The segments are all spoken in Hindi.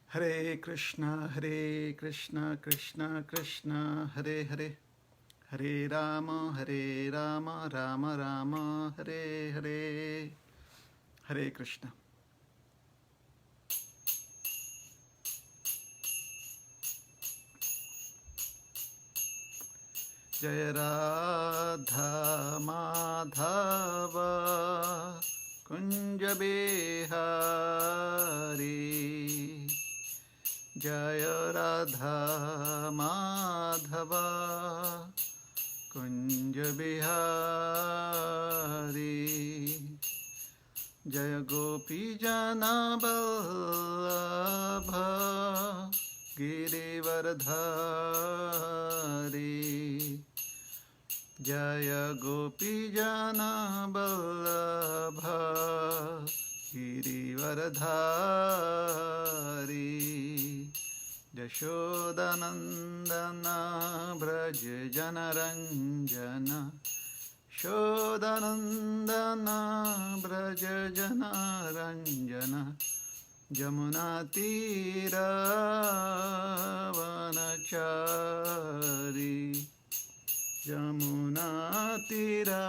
हरे कृष्णा कृष्ण कृष्ण हरे हरे, हरे राम राम राम हरे हरे। हरे कृष्ण। जय राधा माधव कुंज बिहारी, जय राधा माधव कुंज बिहारी, जय गोपी जना वल्लभ गिरिवरधारी, जय गोपी जना वल्लभ गिरिवरधारी, यशोदनंदन व्रज जनरंजन, यशोदनंदन व्रज जनरंजन, यमुना तीरावनचारी, यमुना तीरावनचारी,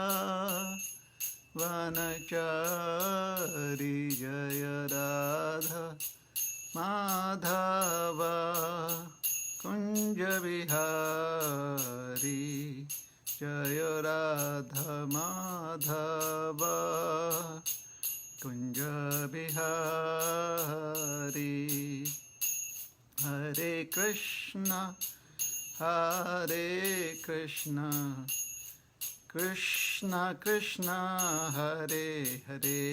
जय राधा माधव कुंज बिहारी, जय राधा माधव कुंज बिहारी। हरे कृष्ण कृष्ण कृष्ण हरे हरे,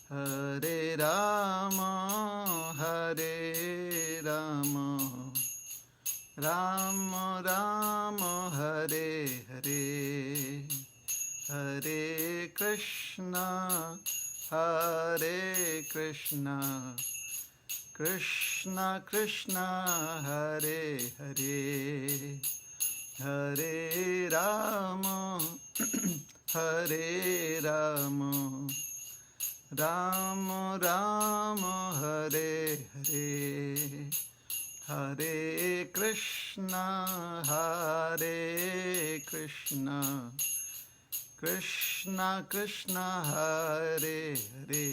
हरे राम राम राम हरे हरे, हरे कृष्ण कृष्ण कृष्ण हरे हरे, हरे राम राम राम हरे हरे, हरे कृष्ण कृष्ण कृष्ण हरे हरे,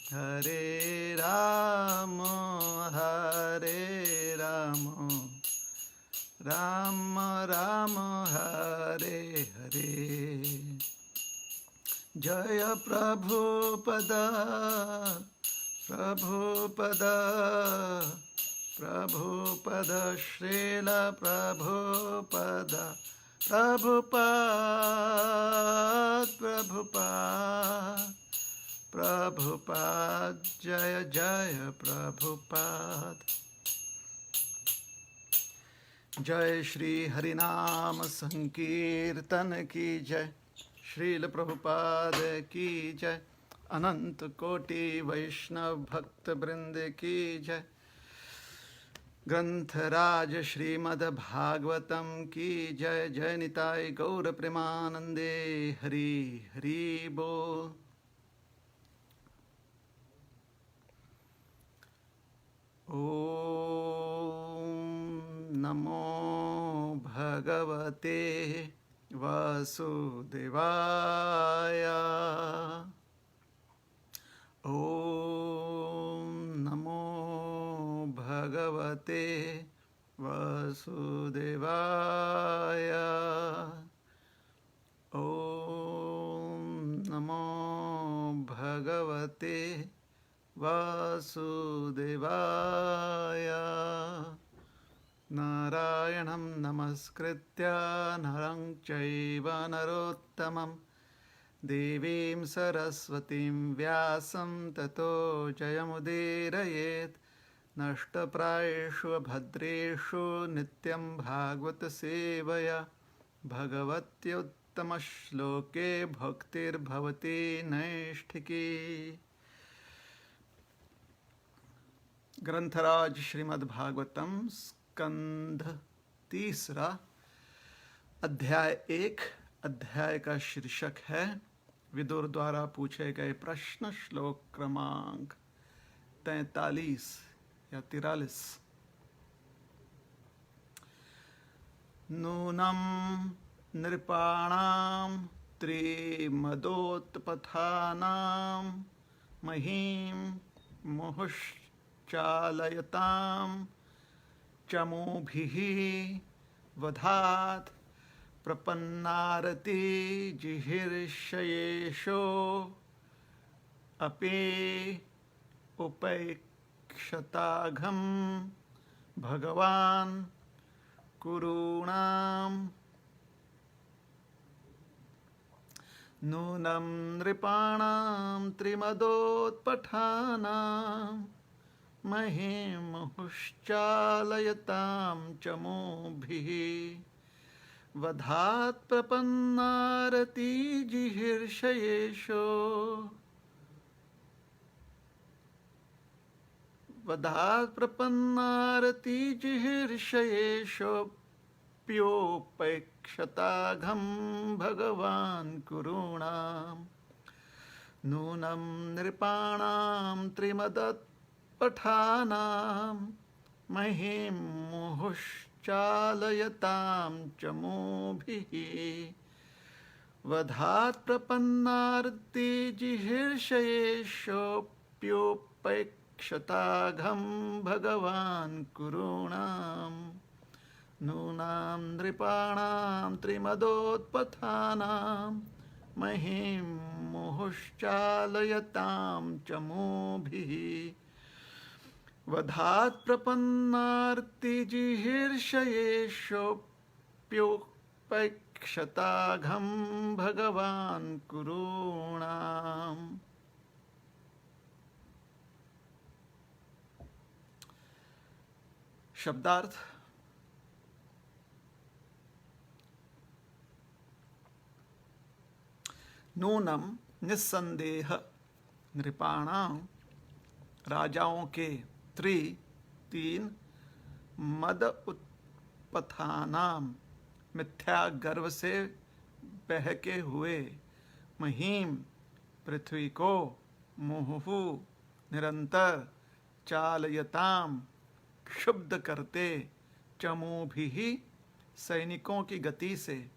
हरे राम राम राम हरे हरे। जय प्रभुपदा श्रील प्रभुपाद, जय जय प्रभुपाद। जय श्री हरिनाम संकीर्तन की जय, श्रील प्रभुपाद की जय, अनंत कोटि वैष्णव भक्त वृंद की जय। ग्रंथराज श्रीमद् भागवतम की जय, जय निताय गौर प्रेमानंदे, हरि हरि बोल। ओम नमो भगवते वासुदेवाय, ओम नमो भगवते वासुदेवाय, ओम नमो भगवते वासुदेवाय। नारायणं नमस्कृत्य नरं चैव नरोत्तमं, देवीं सरस्वतीं व्यासं ततो जयमुदीरयेत्। नष्टप्रायेषु भद्रेषु नित्यं भागवत सेवया, भगवत्युत्तमश्लोके भक्तिर्भवति नैष्ठिकी। ग्रंथराज श्रीमद् भागवतम स्कंध तीसरा, अध्याय 1। अध्याय का शीर्षक है विदुर द्वारा पूछे गए प्रश्न, श्लोक क्रमांक 43 या 43। नूनं नृपाणां त्रिमदोत्पथानां महीं मुहुश्चालयतां चमूभिः वधात् प्रपन्नारति जिहीर्षयेषो अपि उपैक्षताघं भगवान् कुरूणाम्। नूनं नृपाणां त्रिमदोत्पठानां महीं मुहुश्चालयतां चमूभिः वधात् प्रपन्नारति जिहीर्षयेषो वधात् प्रपन्नारति जिहीर्षयेषोऽप्योपैक्षताघं भगवान् कुरूणाम्। नूनं नृपाणां त्रिमदोत्पठानां महीं मुहुश्चालयतां चमूभिः वधात् प्रपन्नारति जिहीर्षयेषोऽप्योपैक्षताघं भगवान् कुरूणाम्। नूनां नृपाणां त्रिमदोत्पथानां महीं मुहुश्चालयतां चमूभिः वधात् प्रपन्नार्ति जिहीर्षयेषोऽप्योपैक्षताघं भगवान् कुरूणाम्। शब्दार्थ। नूनम निस्संदेह नृपाणां राजाओं के तीन मद उत्पथानाम मिथ्या गर्व से बहके हुए महीम पृथ्वी को मुहुहु निरंतर चालयताम क्षुब्ध करते चमूभिः सैनिकों की गति से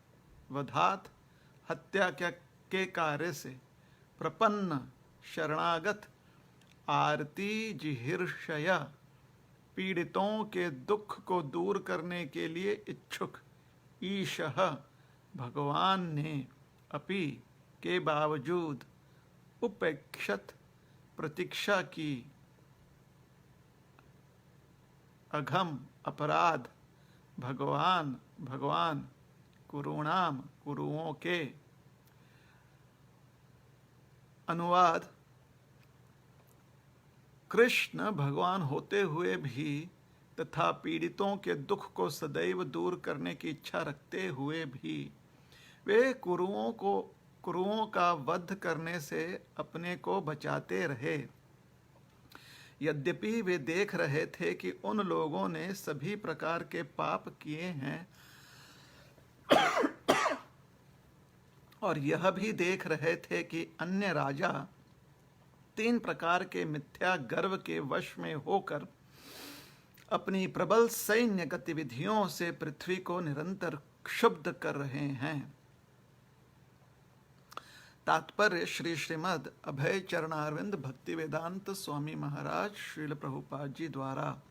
वधात हत्या के कार्य से प्रपन्न शरणागत आरती जिहीर्षय पीड़ितों के दुख को दूर करने के लिए इच्छुक ईशः भगवान ने अपि के बावजूद उपेक्षत प्रतीक्षा की अघम अपराध भगवान कुरूणाम कुरुओं के। अनुवाद। कृष्ण भगवान होते हुए भी तथा पीड़ितों के दुख को सदैव दूर करने की इच्छा रखते हुए भी वे कुरुओं का वध करने से अपने को बचाते रहे। यद्यपि वे देख रहे थे कि उन लोगों ने सभी प्रकार के पाप किए हैं और यह भी देख रहे थे कि अन्य राजा 3 प्रकार के मिथ्या गर्व के वश में होकर अपनी प्रबल सैन्य गतिविधियों से पृथ्वी को निरंतर क्षुब्ध कर रहे हैं। तात्पर्य श्री श्रीमद् अभय चरणारविंद भक्ति वेदांत स्वामी महाराज श्रील प्रभुपाद जी द्वारा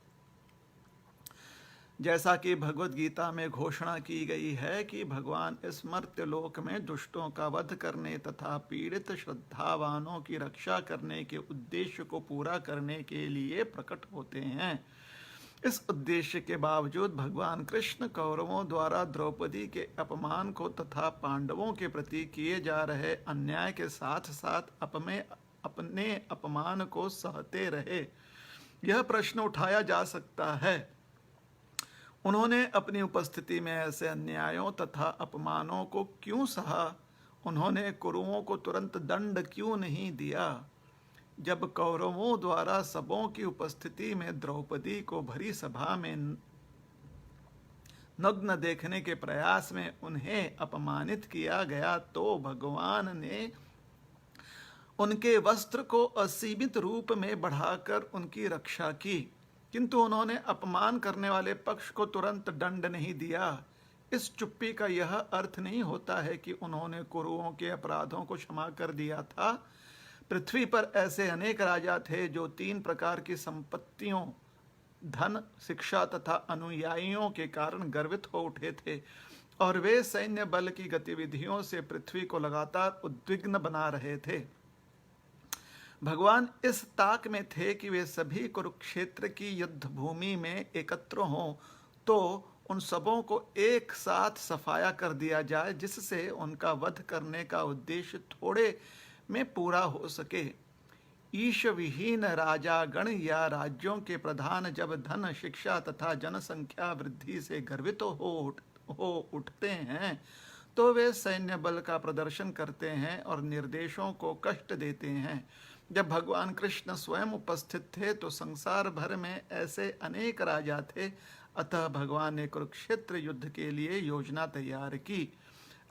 जैसा कि भगवद गीता में घोषणा की गई है कि भगवान इस मर्त्य लोक में दुष्टों का वध करने तथा पीड़ित श्रद्धावानों की रक्षा करने के उद्देश्य को पूरा करने के लिए प्रकट होते हैं। इस उद्देश्य के बावजूद भगवान कृष्ण कौरवों द्वारा द्रौपदी के अपमान को तथा पांडवों के प्रति किए जा रहे अन्याय के साथ साथ अपने अपमान को सहते रहे। यह प्रश्न उठाया जा सकता है, उन्होंने अपनी उपस्थिति में ऐसे अन्यायों तथा अपमानों को क्यों सहा? उन्होंने कुरुओं को तुरंत दंड क्यों नहीं दिया? जब कौरवों द्वारा सबों की उपस्थिति में द्रौपदी को भरी सभा में नग्न देखने के प्रयास में उन्हें अपमानित किया गया तो भगवान ने उनके वस्त्र को असीमित रूप में बढ़ाकर उनकी रक्षा की, किंतु उन्होंने अपमान करने वाले पक्ष को तुरंत दंड नहीं दिया। इस चुप्पी का यह अर्थ नहीं होता है कि उन्होंने कुरुओं के अपराधों को क्षमा कर दिया था। पृथ्वी पर ऐसे अनेक राजा थे जो 3 प्रकार की संपत्तियों, धन, शिक्षा तथा अनुयायियों के कारण गर्वित हो उठे थे, और वे सैन्य बल की गतिविधियों से पृथ्वी को लगातार उद्विग्न बना रहे थे। भगवान इस ताक में थे कि वे सभी कुरुक्षेत्र की युद्ध भूमि में एकत्र हों तो उन सबों को एक साथ सफाया कर दिया जाए, जिससे उनका वध करने का उद्देश्य थोड़े में पूरा हो सके। ईश विहीन राजागण या राज्यों के प्रधान जब धन, शिक्षा तथा जनसंख्या वृद्धि से गर्वित हो उठते हैं तो वे सैन्य बल का प्रदर्शन करते हैं और निर्देशों को कष्ट देते हैं। जब भगवान कृष्ण स्वयं उपस्थित थे तो संसार भर में ऐसे अनेक राजा थे, अतः भगवान ने कुरुक्षेत्र युद्ध के लिए योजना तैयार की।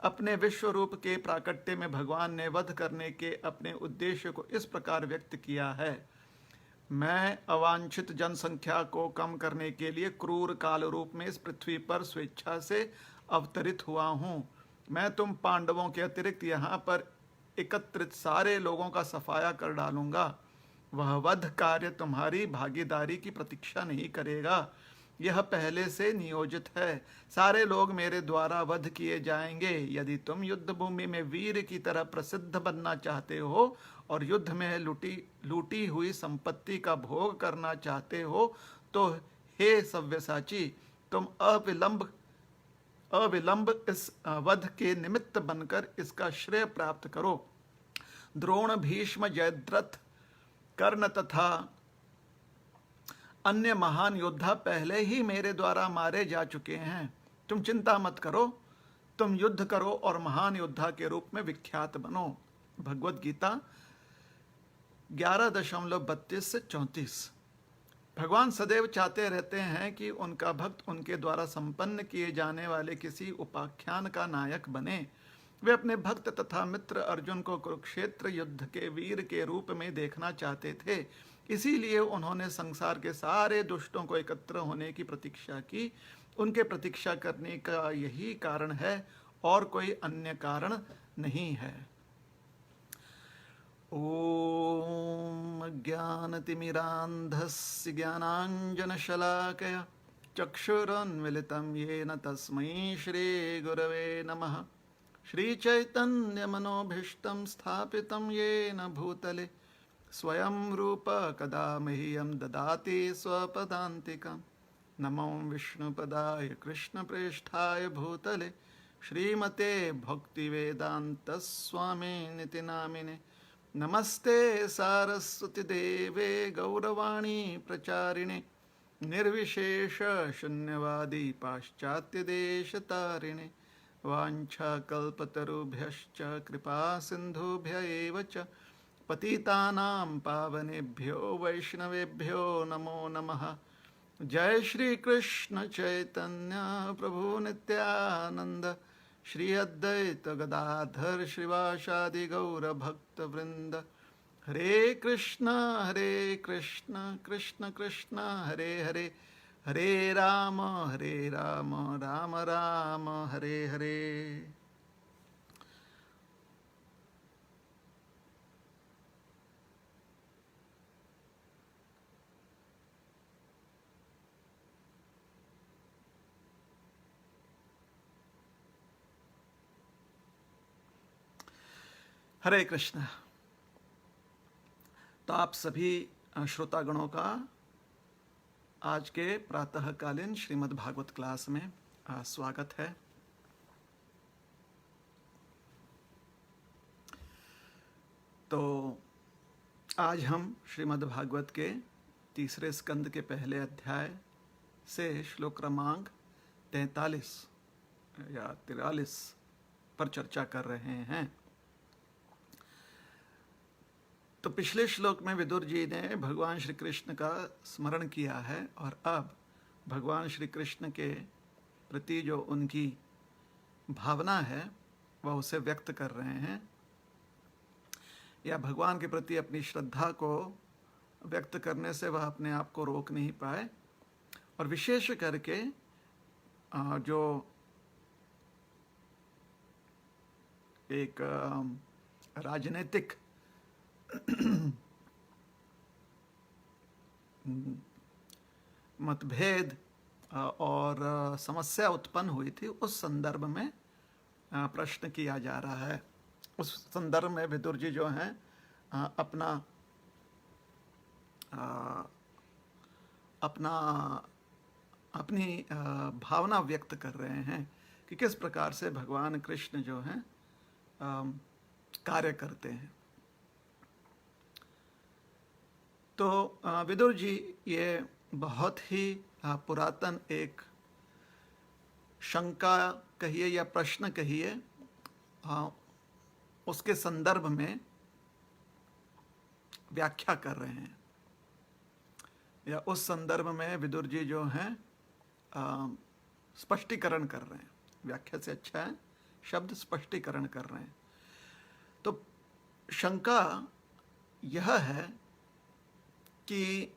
अपने विश्व रूप के प्राकट्य में भगवान ने वध करने के अपने उद्देश्य को इस प्रकार व्यक्त किया है। मैं अवांछित जनसंख्या को कम करने के लिए क्रूर काल रूप में इस पृथ्वी पर स्वेच्छा से अवतरित हुआ हूँ। मैं तुम पांडवों के अतिरिक्त यहाँ पर एकत्रित सारे लोगों का सफाया कर डालूंगा। वह वध कार्य तुम्हारी भागीदारी की प्रतीक्षा नहीं करेगा, यह पहले से नियोजित है। सारे लोग मेरे द्वारा वध किए जाएंगे। यदि तुम युद्ध भूमि में वीर की तरह प्रसिद्ध बनना चाहते हो और युद्ध में लूटी हुई संपत्ति का भोग करना चाहते हो तो हे सव्यसाची, तुम अविलंब इस वध के निमित्त बनकर इसका श्रेय प्राप्त करो। द्रोण, भीष्म, जयद्रथ, कर्ण तथा अन्य महान योद्धा पहले ही मेरे द्वारा मारे जा चुके हैं। तुम चिंता मत करो, तुम युद्ध करो और महान योद्धा के रूप में विख्यात बनो। भगवद गीता 11.32 से 34। भगवान सदैव चाहते रहते हैं कि उनका भक्त उनके द्वारा संपन्न किए जाने वाले किसी उपाख्यान का नायक बने। वे अपने भक्त तथा मित्र अर्जुन को कुरुक्षेत्र युद्ध के वीर के रूप में देखना चाहते थे, इसीलिए उन्होंने संसार के सारे दुष्टों को एकत्र होने की प्रतीक्षा की। उनके प्रतीक्षा करने का यही कारण है और कोई अन्य कारण नहीं है। ओम ज्ञानतिमिरान्धस्य ज्ञानाञ्जनशलाकया चक्षुरुन्मिलितं येन तस्मै श्रीगुरवे नमः। श्रीचैतन्यमनोभीष्टं स्थापितं येन भूतले स्वयं रूप कदा मह्यं ददाति स्वपदान्तिकं। नमो विष्णुपदाय कृष्णप्रेष्ठाय भूतले श्रीमते भक्तिवेदान्तस्वामिनिति नामिने। नमस्ते सारस्वती देवे गौरवाणी प्रचारिणे निर्विशेष शून्यवादी पाश्चात्य देशतारिणे। वाञ्छाकल्पतरुभ्यश्च कृपा सिन्धुभ्य एव च पतितानां पावनेभ्यो वैष्णवेभ्यो नमो नमः। जय श्री कृष्ण चैतन्य प्रभु नित्यानंद श्री अद्वैत गदाधर श्रीवासादि गौर भक्त वृंद। हरे कृष्ण कृष्ण कृष्ण हरे हरे, हरे राम राम राम हरे हरे। हरे कृष्ण। तो आप सभी श्रोतागणों का आज के प्रातःकालीन श्रीमद् भागवत क्लास में स्वागत है। तो आज हम श्रीमद् भागवत के तीसरे स्कंद के पहले अध्याय से श्लोक क्रमांक 43 या 43 पर चर्चा कर रहे हैं। तो पिछले श्लोक में विदुर जी ने भगवान श्री कृष्ण का स्मरण किया है और अब भगवान श्री कृष्ण के प्रति जो उनकी भावना है वह उसे व्यक्त कर रहे हैं। या भगवान के प्रति अपनी श्रद्धा को व्यक्त करने से वह अपने आप को रोक नहीं पाए। और विशेष करके जो एक राजनीतिक मतभेद और समस्या उत्पन्न हुई थी, उस संदर्भ में प्रश्न किया जा रहा है। उस संदर्भ में विदुर जी जो हैं अपनी भावना व्यक्त कर रहे हैं कि किस प्रकार से भगवान कृष्ण जो हैं कार्य करते हैं। तो विदुर जी ये बहुत ही पुरातन एक शंका कहिए या प्रश्न कहिए, उसके संदर्भ में व्याख्या कर रहे हैं, या उस संदर्भ में विदुर जी जो हैं स्पष्टीकरण कर रहे हैं। व्याख्या से अच्छा है शब्द स्पष्टीकरण कर रहे हैं। तो शंका यह है कि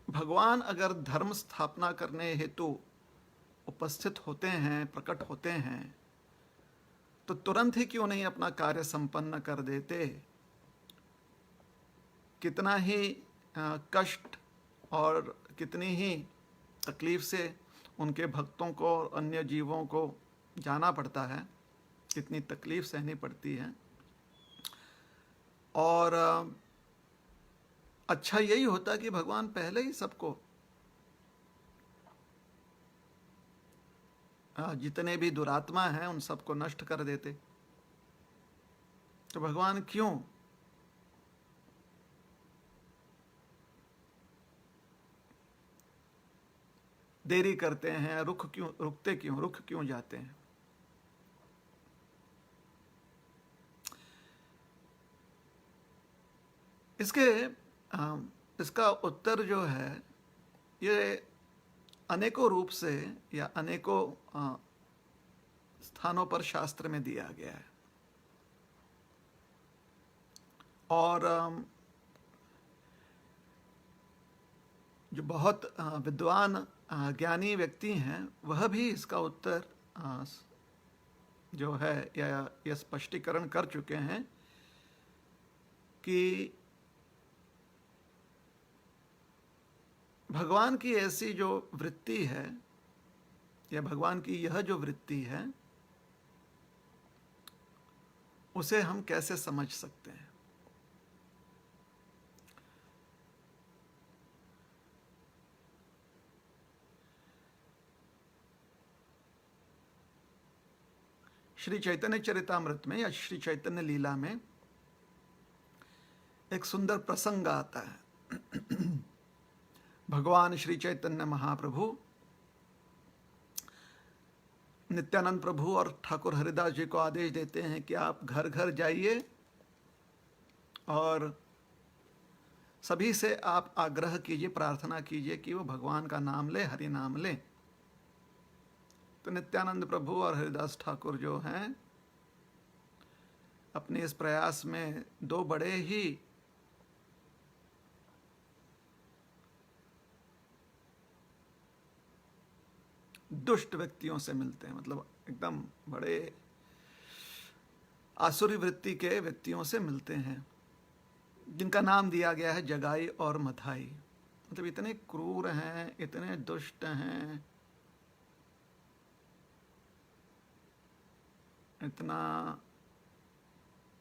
भगवान अगर धर्म स्थापना करने हेतु उपस्थित होते हैं, प्रकट होते हैं, तो तुरंत ही क्यों नहीं अपना कार्य संपन्न कर देते। कितना ही कष्ट और कितनी ही तकलीफ से उनके भक्तों को और अन्य जीवों को जाना पड़ता है, कितनी तकलीफ सहनी पड़ती है। और अच्छा यही होता कि भगवान पहले ही सबको, जितने भी दुरात्मा हैं उन सबको नष्ट कर देते। तो भगवान क्यों देरी करते हैं, रुक क्यों जाते हैं। इसका उत्तर जो है ये अनेकों रूप से या अनेकों स्थानों पर शास्त्र में दिया गया है। और जो बहुत विद्वान ज्ञानी व्यक्ति हैं वह भी इसका उत्तर जो है या यह स्पष्टीकरण कर चुके हैं कि भगवान की ऐसी जो वृत्ति है या भगवान की यह जो वृत्ति है उसे हम कैसे समझ सकते हैं। श्री चैतन्य चरितामृत में या श्री चैतन्य लीला में एक सुंदर प्रसंग आता है। भगवान श्री चैतन्य महाप्रभु नित्यानंद प्रभु और ठाकुर हरिदास जी को आदेश देते हैं कि आप घर घर जाइए और सभी से आप आग्रह कीजिए, प्रार्थना कीजिए कि वो भगवान का नाम ले, हरि नाम ले। तो नित्यानंद प्रभु और हरिदास ठाकुर जो हैं अपने इस प्रयास में दो बड़े ही दुष्ट व्यक्तियों से मिलते हैं, मतलब एकदम बड़े आसुरी वृत्ति के व्यक्तियों से मिलते हैं, जिनका नाम दिया गया है जगाई और मथाई। मतलब इतने क्रूर हैं, इतने दुष्ट हैं, इतना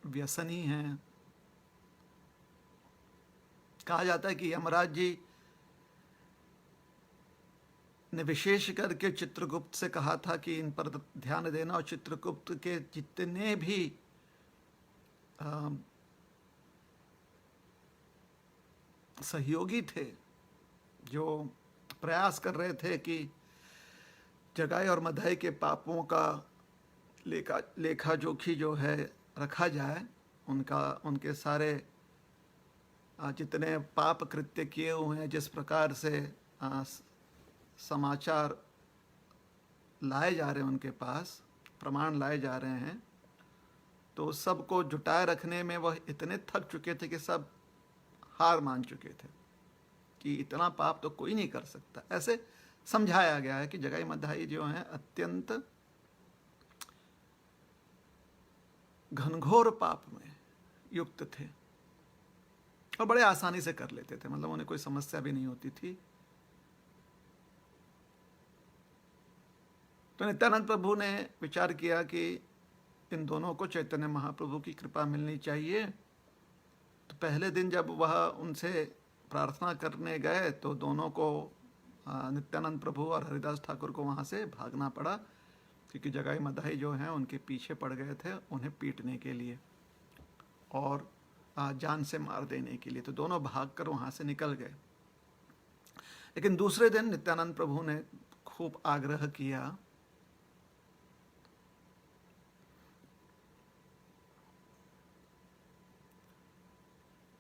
व्यसनी हैं। कहा जाता है कि यमराज जी ने विशेष करके चित्रगुप्त से कहा था कि इन पर ध्यान देना, और चित्रगुप्त के जितने भी सहयोगी थे जो प्रयास कर रहे थे कि जगाई और मधाई के पापों का लेखा जोखी जो है रखा जाए, उनके सारे जितने पाप कृत्य किए हुए हैं, जिस प्रकार से समाचार लाए जा रहे हैं, उनके पास प्रमाण लाए जा रहे हैं, तो सबको जुटाए रखने में वह इतने थक चुके थे कि सब हार मान चुके थे कि इतना पाप तो कोई नहीं कर सकता। ऐसे समझाया गया है कि जगाई मदाई जो हैं अत्यंत घनघोर पाप में युक्त थे और बड़े आसानी से कर लेते थे, मतलब उन्हें कोई समस्या भी नहीं होती थी। तो नित्यानंद प्रभु ने विचार किया कि इन दोनों को चैतन्य महाप्रभु की कृपा मिलनी चाहिए। तो पहले दिन जब वह उनसे प्रार्थना करने गए तो दोनों को, नित्यानंद प्रभु और हरिदास ठाकुर को वहाँ से भागना पड़ा, क्योंकि जगाई मदाई जो हैं उनके पीछे पड़ गए थे उन्हें पीटने के लिए और जान से मार देने के लिए। तो दोनों भागकर वहाँ से निकल गए। लेकिन दूसरे दिन नित्यानंद प्रभु ने खूब आग्रह किया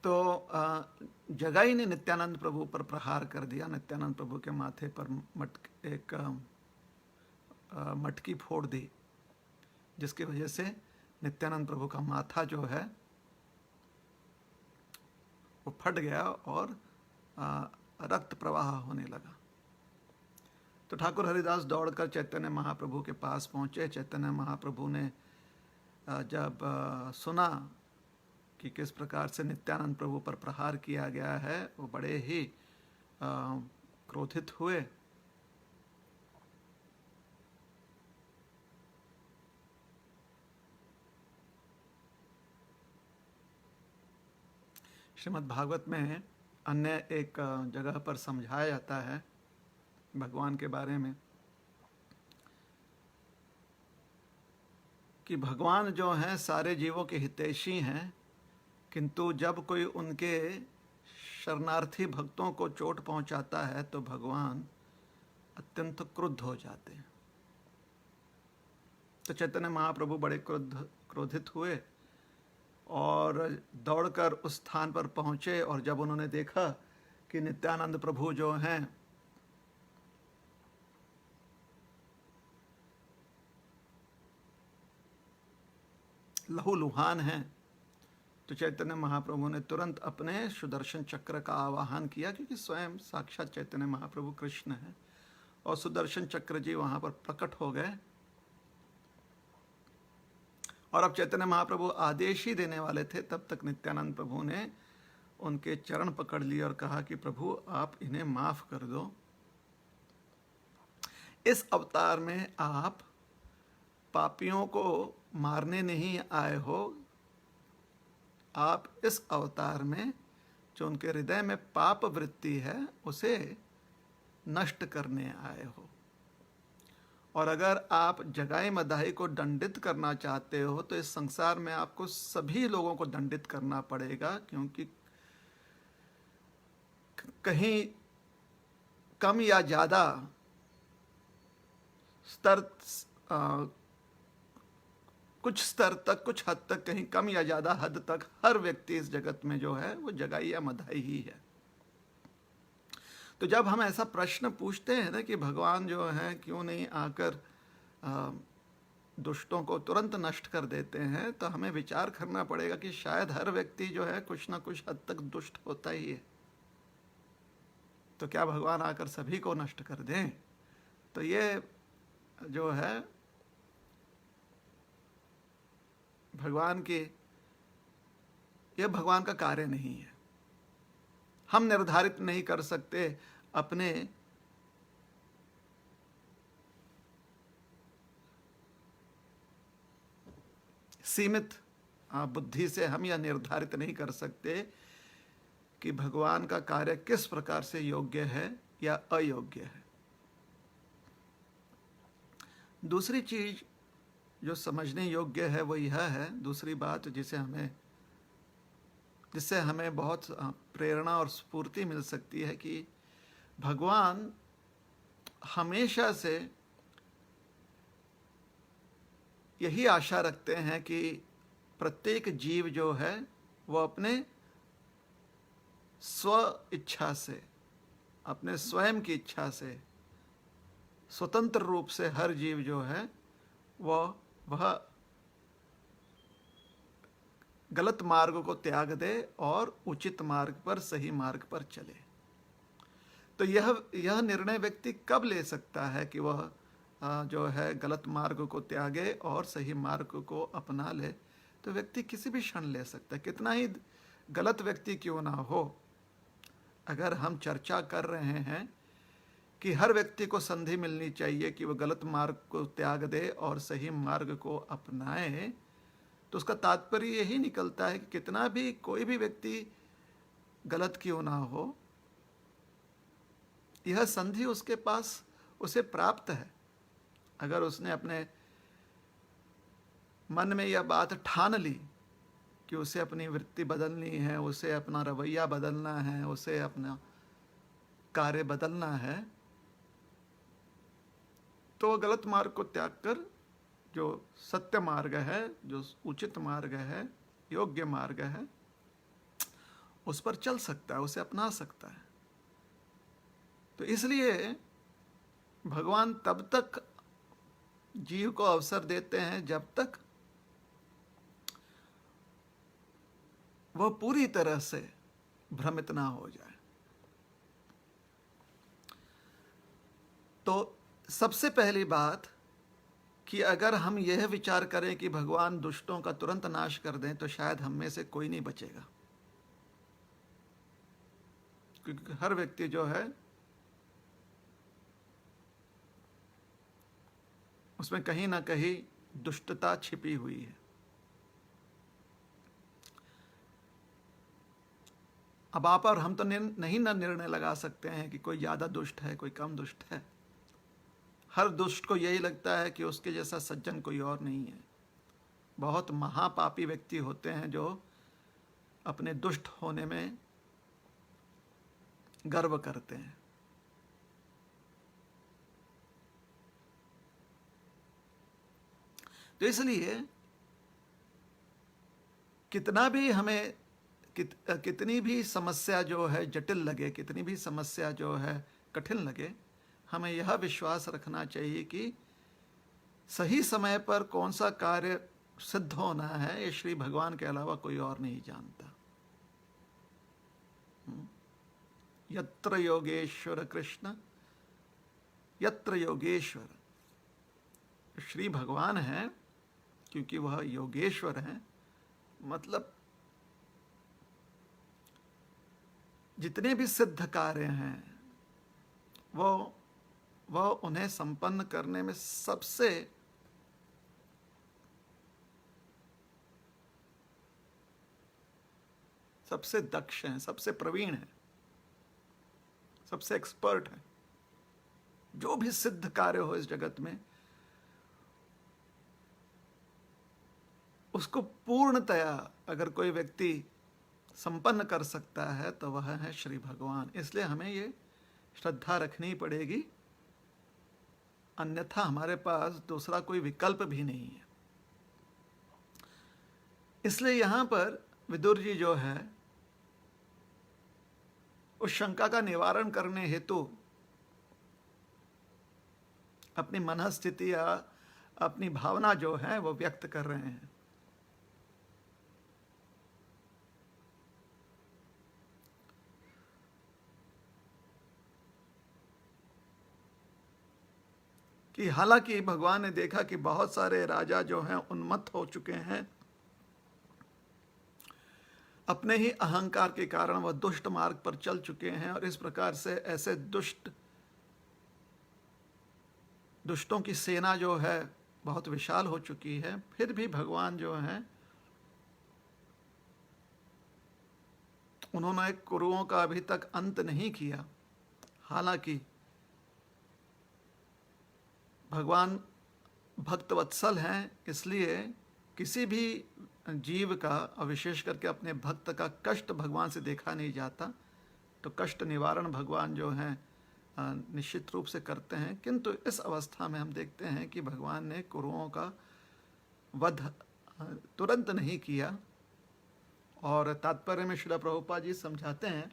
तो जगाई ने नित्यानंद प्रभु पर प्रहार कर दिया। नित्यानंद प्रभु के माथे पर एक मटकी फोड़ दी, जिसकी वजह से नित्यानंद प्रभु का माथा जो है वो फट गया और रक्त प्रवाह होने लगा। तो ठाकुर हरिदास दौड़कर चैतन्य महाप्रभु के पास पहुंचे। चैतन्य महाप्रभु ने जब सुना कि किस प्रकार से नित्यानंद प्रभु पर प्रहार किया गया है, वो बड़े ही क्रोधित हुए। श्रीमद् भागवत में अन्य एक जगह पर समझाया जाता है भगवान के बारे में कि भगवान जो हैं सारे जीवों के हितैषी हैं, किंतु जब कोई उनके शरणार्थी भक्तों को चोट पहुंचाता है तो भगवान अत्यंत क्रुद्ध हो जाते हैं। तो चैतन्य महाप्रभु बड़े क्रोधित हुए और दौड़कर उस स्थान पर पहुंचे। और जब उन्होंने देखा कि नित्यानंद प्रभु जो हैं लहूलुहान हैं, तो चैतन्य महाप्रभु ने तुरंत अपने सुदर्शन चक्र का आवाहन किया, क्योंकि स्वयं साक्षात चैतन्य महाप्रभु कृष्ण हैं, और सुदर्शन चक्र जी वहाँ पर प्रकट हो गए। और अब चैतन्य महाप्रभु आदेश ही देने वाले थे, तब तक नित्यानंद प्रभु ने उनके चरण पकड़ लिए और कहा कि प्रभु आप इन्हें माफ कर दो। इस अवतार में आप पापियों को मारने नहीं आए हो, आप इस अवतार में जो उनके हृदय में पाप वृत्ति है उसे नष्ट करने आए हो। और अगर आप जगाई मदाई को दंडित करना चाहते हो तो इस संसार में आपको सभी लोगों को दंडित करना पड़ेगा, क्योंकि कहीं कम या ज़्यादा स्तर कुछ स्तर तक, कुछ हद तक, कहीं कम या ज़्यादा हद तक हर व्यक्ति इस जगत में जो है वो जगाई या मदाई ही है। तो जब हम ऐसा प्रश्न पूछते हैं ना कि भगवान जो है क्यों नहीं आकर दुष्टों को तुरंत नष्ट कर देते हैं, तो हमें विचार करना पड़ेगा कि शायद हर व्यक्ति जो है कुछ ना कुछ हद तक दुष्ट होता ही है। तो क्या भगवान आकर सभी को नष्ट कर दें? तो ये जो है यह भगवान का कार्य नहीं है। हम निर्धारित नहीं कर सकते अपने सीमित बुद्धि से, हम यह निर्धारित नहीं कर सकते कि भगवान का कार्य किस प्रकार से योग्य है या अयोग्य है। दूसरी चीज जो समझने योग्य है वो यह है, दूसरी बात जिससे हमें बहुत प्रेरणा और स्फूर्ति मिल सकती है कि भगवान हमेशा से यही आशा रखते हैं कि प्रत्येक जीव जो है वो अपने स्व इच्छा से, अपने स्वयं की इच्छा से स्वतंत्र रूप से हर जीव जो है वह गलत मार्ग को त्याग दे और उचित मार्ग पर, सही मार्ग पर चले। तो यह निर्णय व्यक्ति कब ले सकता है कि वह जो है गलत मार्ग को त्यागे और सही मार्ग को अपना ले? तो व्यक्ति किसी भी क्षण ले सकता है, कितना ही गलत व्यक्ति क्यों ना हो। अगर हम चर्चा कर रहे हैं कि हर व्यक्ति को संधि मिलनी चाहिए कि वह गलत मार्ग को त्याग दे और सही मार्ग को अपनाए, तो उसका तात्पर्य यही निकलता है कि कितना भी कोई भी व्यक्ति गलत क्यों ना हो, यह संधि उसके पास उसे प्राप्त है। अगर उसने अपने मन में यह बात ठान ली कि उसे अपनी वृत्ति बदलनी है, उसे अपना रवैया बदलना है, उसे अपना कार्य बदलना है, तो वह गलत मार्ग को त्याग कर जो सत्य मार्ग है, जो उचित मार्ग है, योग्य मार्ग है, उस पर चल सकता है, उसे अपना सकता है। तो इसलिए भगवान तब तक जीव को अवसर देते हैं जब तक वह पूरी तरह से भ्रमित ना हो जाए। तो सबसे पहली बात कि अगर हम यह विचार करें कि भगवान दुष्टों का तुरंत नाश कर दें, तो शायद हम में से कोई नहीं बचेगा, क्योंकि हर व्यक्ति जो है उसमें कहीं ना कहीं दुष्टता छिपी हुई है। अब आप और हम तो नहीं ना निर्णय लगा सकते हैं कि कोई ज़्यादा दुष्ट है, कोई कम दुष्ट है। हर दुष्ट को यही लगता है कि उसके जैसा सज्जन कोई और नहीं है। बहुत महापापी व्यक्ति होते हैं जो अपने दुष्ट होने में गर्व करते हैं। तो इसलिए कितना भी हमें कितनी भी समस्या जो है जटिल लगे, कितनी भी समस्या जो है कठिन लगे, हमें यह विश्वास रखना चाहिए कि सही समय पर कौन सा कार्य सिद्ध होना है, ये श्री भगवान के अलावा कोई और नहीं जानता। यत्र योगेश्वर कृष्ण, यत्र योगेश्वर, श्री भगवान है, क्योंकि वह योगेश्वर हैं। मतलब जितने भी सिद्ध कार्य हैं वो उन्हें संपन्न करने में सबसे दक्ष हैं, सबसे प्रवीण हैं, सबसे एक्सपर्ट हैं। जो भी सिद्ध कार्य हो इस जगत में, उसको पूर्णतया अगर कोई व्यक्ति संपन्न कर सकता है तो वह है श्री भगवान। इसलिए हमें ये श्रद्धा रखनी पड़ेगी, अन्यथा हमारे पास दूसरा कोई विकल्प भी नहीं है। इसलिए यहां पर विदुर जी जो है उस शंका का निवारण करने हेतु अपनी मन स्थिति या अपनी भावना जो है वो व्यक्त कर रहे हैं। कि हालांकि भगवान ने देखा कि बहुत सारे राजा जो हैं उन्मत्त हो चुके हैं, अपने ही अहंकार के कारण वह दुष्ट मार्ग पर चल चुके हैं, और इस प्रकार से ऐसे दुष्टों की सेना जो है बहुत विशाल हो चुकी है। फिर भी भगवान जो हैं उन्होंने कुरुओं का अभी तक अंत नहीं किया। हालांकि भगवान भक्त वत्सल हैं, इसलिए किसी भी जीव का और विशेष करके अपने भक्त का कष्ट भगवान से देखा नहीं जाता। तो कष्ट निवारण भगवान जो हैं निश्चित रूप से करते हैं। किंतु इस अवस्था में हम देखते हैं कि भगवान ने कुरुओं का वध तुरंत नहीं किया। और तात्पर्य में श्रील प्रभुपाद जी समझाते हैं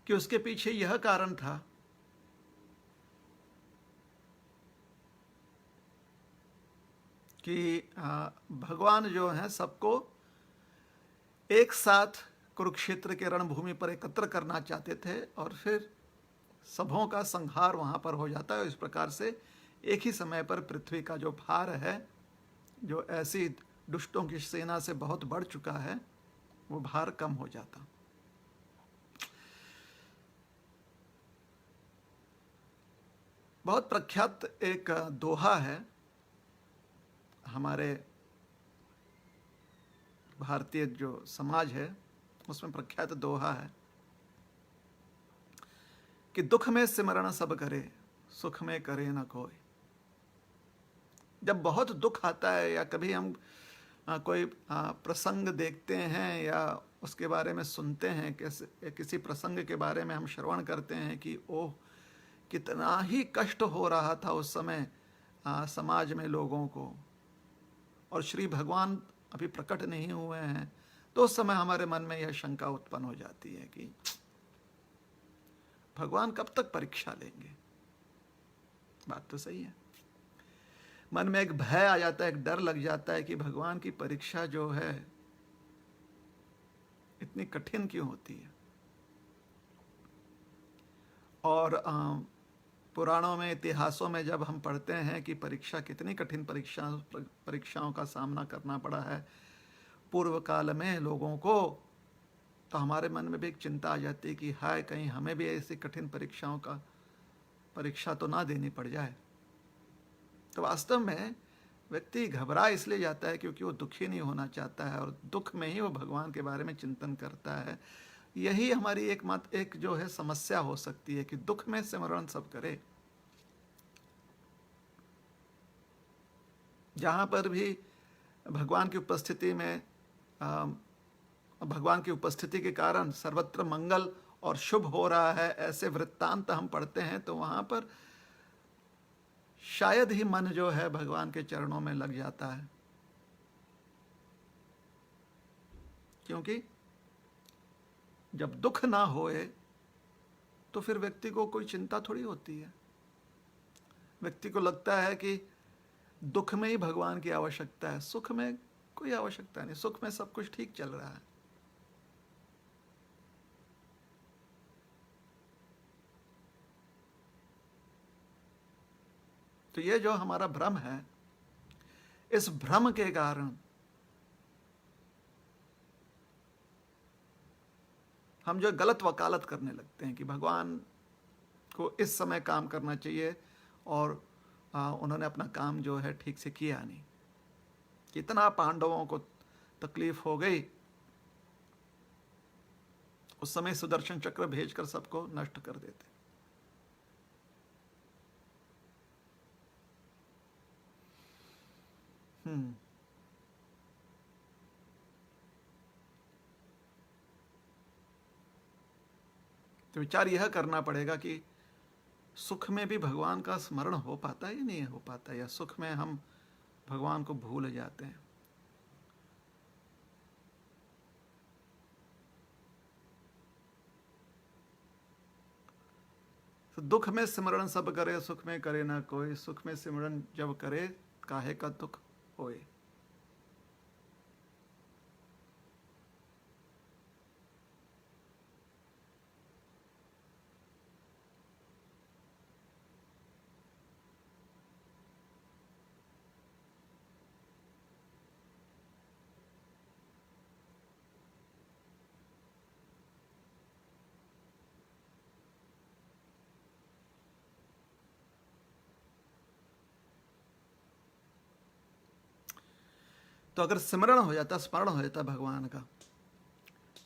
कि उसके पीछे यह कारण था कि भगवान जो हैं सबको एक साथ कुरुक्षेत्र के रणभूमि पर एकत्र करना चाहते थे और फिर सबों का संहार वहां पर हो जाता है। इस प्रकार से एक ही समय पर पृथ्वी का जो भार है, जो ऐसी दुष्टों की सेना से बहुत बढ़ चुका है, वो भार कम हो जाता। बहुत प्रख्यात एक दोहा है हमारे भारतीय जो समाज है उसमें प्रख्यात दोहा है कि दुख में सिमरण सब करे, सुख में करे न कोई। जब बहुत दुख आता है या कभी हम कोई प्रसंग देखते हैं या उसके बारे में सुनते हैं, किसी प्रसंग के बारे में हम श्रवण करते हैं कि ओह कितना ही कष्ट हो रहा था उस समय समाज में लोगों को, और श्री भगवान अभी प्रकट नहीं हुए हैं, तो उस समय हमारे मन में यह शंका उत्पन्न हो जाती है कि भगवान कब तक परीक्षा लेंगे। बात तो सही है। मन में एक भय आ जाता है, एक डर लग जाता है कि भगवान की परीक्षा जो है इतनी कठिन क्यों होती है। और पुराणों में, इतिहासों में जब हम पढ़ते हैं कि परीक्षा कितनी कठिन परीक्षाओं का सामना करना पड़ा है पूर्व काल में लोगों को, तो हमारे मन में भी एक चिंता आ जाती है कि हाय कहीं हमें भी ऐसी कठिन परीक्षा तो ना देनी पड़ जाए। तो वास्तव में व्यक्ति घबरा इसलिए जाता है क्योंकि वो दुखी नहीं होना चाहता है और दुख में ही वो भगवान के बारे में चिंतन करता है। यही हमारी एक जो है समस्या हो सकती है कि दुख में सिमरण सब करे। जहां पर भी भगवान की उपस्थिति में भगवान की उपस्थिति के कारण सर्वत्र मंगल और शुभ हो रहा है, ऐसे वृत्तांत हम पढ़ते हैं, तो वहां पर शायद ही मन जो है भगवान के चरणों में लग जाता है। क्योंकि जब दुख ना होए तो फिर व्यक्ति को कोई चिंता थोड़ी होती है। व्यक्ति को लगता है कि दुख में ही भगवान की आवश्यकता है, सुख में कोई आवश्यकता नहीं, सुख में सब कुछ ठीक चल रहा है। तो ये जो हमारा भ्रम है, इस भ्रम के कारण हम जो गलत वकालत करने लगते हैं कि भगवान को इस समय काम करना चाहिए और उन्होंने अपना काम जो है ठीक से किया नहीं। कितना पांडवों को तकलीफ हो गई, उस समय सुदर्शन चक्र भेजकर सबको नष्ट कर देते। तो विचार यह करना पड़ेगा कि सुख में भी भगवान का स्मरण हो पाता है या नहीं हो पाता, या सुख में हम भगवान को भूल जाते हैं। तो दुख में सिमरण सब करे, सुख में करे ना कोई। सुख में सिमरण जब करे, काहे का दुख होए। तो अगर सिमरण हो जाता, स्मरण हो जाता भगवान का,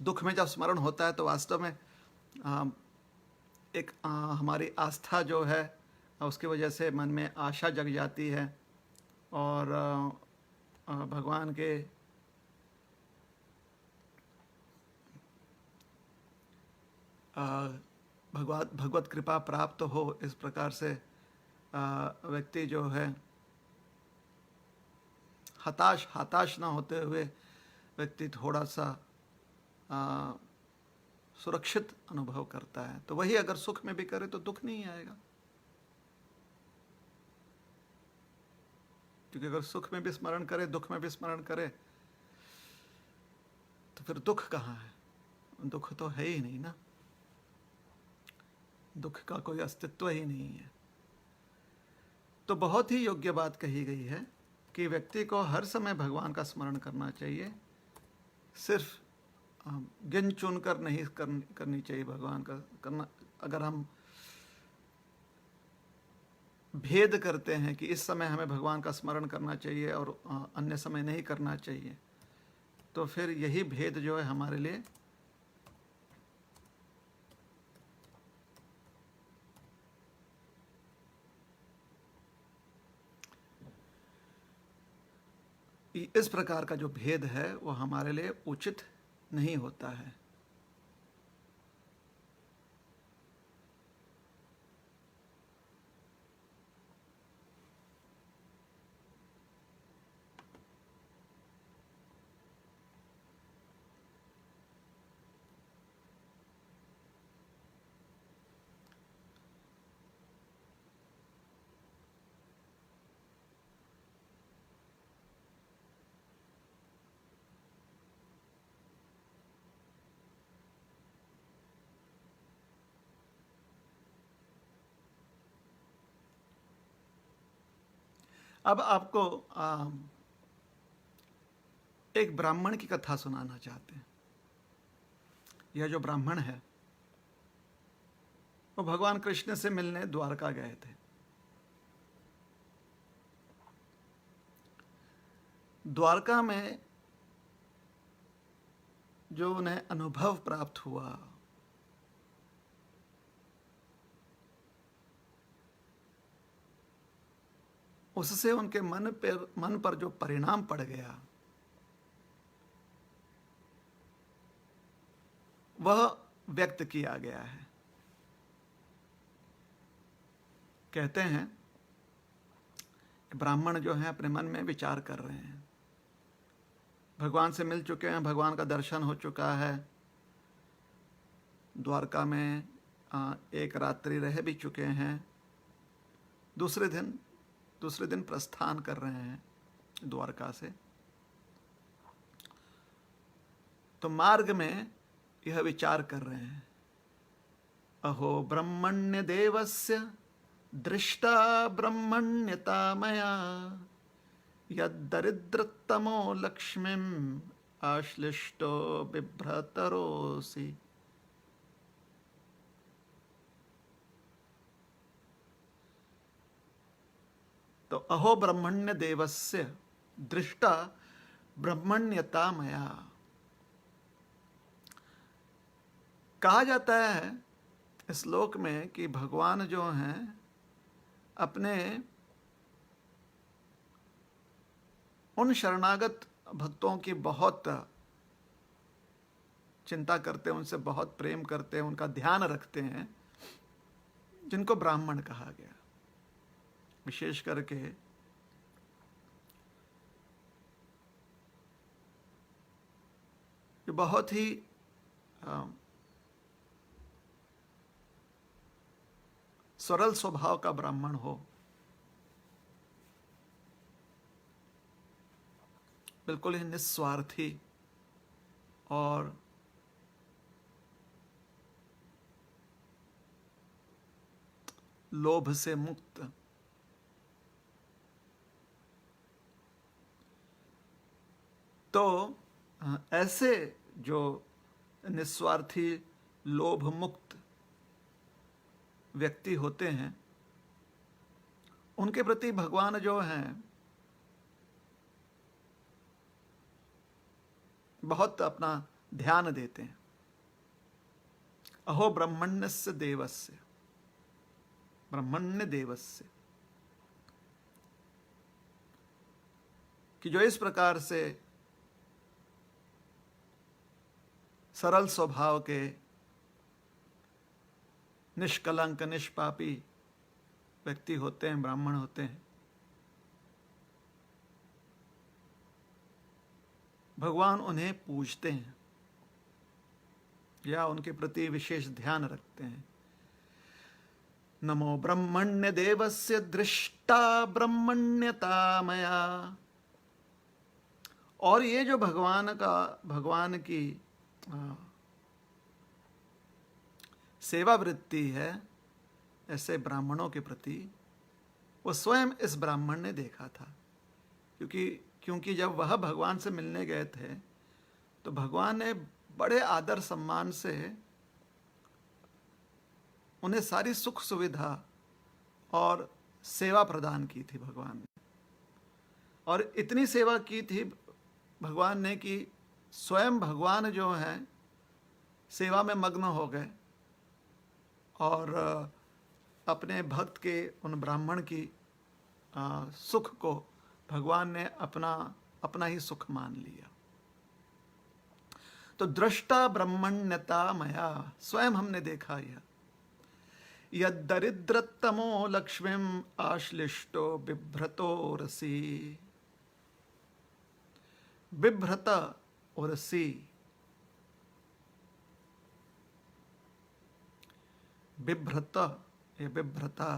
दुख में जब स्मरण होता है तो वास्तव में एक हमारी आस्था जो है उसकी वजह से मन में आशा जग जाती है और भगवान के भगवत कृपा प्राप्त हो, इस प्रकार से व्यक्ति जो है हताश ना होते हुए व्यक्ति थोड़ा सा सुरक्षित अनुभव करता है। तो वही अगर सुख में भी करे तो दुख नहीं आएगा, क्योंकि अगर सुख में भी स्मरण करे, दुख में भी स्मरण करे, तो फिर दुख कहाँ है? दुख तो है ही नहीं ना, दुख का कोई अस्तित्व ही नहीं है। तो बहुत ही योग्य बात कही गई है कि व्यक्ति को हर समय भगवान का स्मरण करना चाहिए, सिर्फ गिन चुन कर नहीं करनी चाहिए भगवान का करना। अगर हम भेद करते हैं कि इस समय हमें भगवान का स्मरण करना चाहिए और अन्य समय नहीं करना चाहिए, तो फिर यही भेद जो है हमारे लिए इस प्रकार का जो भेद है वो हमारे लिए उचित नहीं होता है। अब आपको एक ब्राह्मण की कथा सुनाना चाहते हैं। यह जो ब्राह्मण है वो भगवान कृष्ण से मिलने द्वारका गए थे। द्वारका में जो उन्हें अनुभव प्राप्त हुआ, उससे उनके मन पर जो परिणाम पड़ गया वह व्यक्त किया गया है। कहते हैं ब्राह्मण जो हैं अपने मन में विचार कर रहे हैं, भगवान से मिल चुके हैं, भगवान का दर्शन हो चुका है, द्वारका में एक रात्रि रह भी चुके हैं, दूसरे दिन प्रस्थान कर रहे हैं द्वारका से। तो मार्ग में यह विचार कर रहे हैं, अहो ब्रह्मण्य देवस्य दृष्टा ब्रह्मण्यता मया यद्दरिद्रतमो लक्ष्मीं आश्लिष्टो बिभ्रतरोसि। तो अहो ब्रह्मण्य देवस्य दृष्टा ब्रह्मण्यता मया। कहा जाता है इस श्लोक में कि भगवान जो हैं अपने उन शरणागत भक्तों की बहुत चिंता करते हैं, उनसे बहुत प्रेम करते हैं, उनका ध्यान रखते हैं, जिनको ब्राह्मण कहा गया। विशेष करके जो बहुत ही सरल स्वभाव का ब्राह्मण हो, बिल्कुल ही निस्वार्थी और लोभ से मुक्त, तो ऐसे जो निस्वार्थी लोभ मुक्त व्यक्ति होते हैं उनके प्रति भगवान जो हैं बहुत अपना ध्यान देते हैं। अहो ब्रह्मण्यस्य देवस्य, ब्रह्मण्य देवस्य, कि जो इस प्रकार से सरल स्वभाव के निष्कलंक निष्पापी व्यक्ति होते हैं, ब्राह्मण होते हैं, भगवान उन्हें पूजते हैं या उनके प्रति विशेष ध्यान रखते हैं। नमो ब्रह्मण्य देवस्य दृष्टा ब्रह्मण्यता मया। और ये जो भगवान की सेवा वृत्ति है ऐसे ब्राह्मणों के प्रति, वो स्वयं इस ब्राह्मण ने देखा था। क्योंकि जब वह भगवान से मिलने गए थे तो भगवान ने बड़े आदर सम्मान से उन्हें सारी सुख सुविधा और सेवा प्रदान की थी भगवान ने। और इतनी सेवा की थी भगवान ने कि स्वयं भगवान जो हैं सेवा में मग्न हो गए और अपने भक्त के, उन ब्राह्मण की सुख को भगवान ने अपना ही सुख मान लिया। तो दृष्टा ब्रह्मण्यता मया, स्वयं हमने देखा यह। यदरिद्रतमो लक्ष्मीम आश्लिष्टो बिभ्रतो रसी, बिभ्रत और रसी, बिभ्रत या बिभ्रता,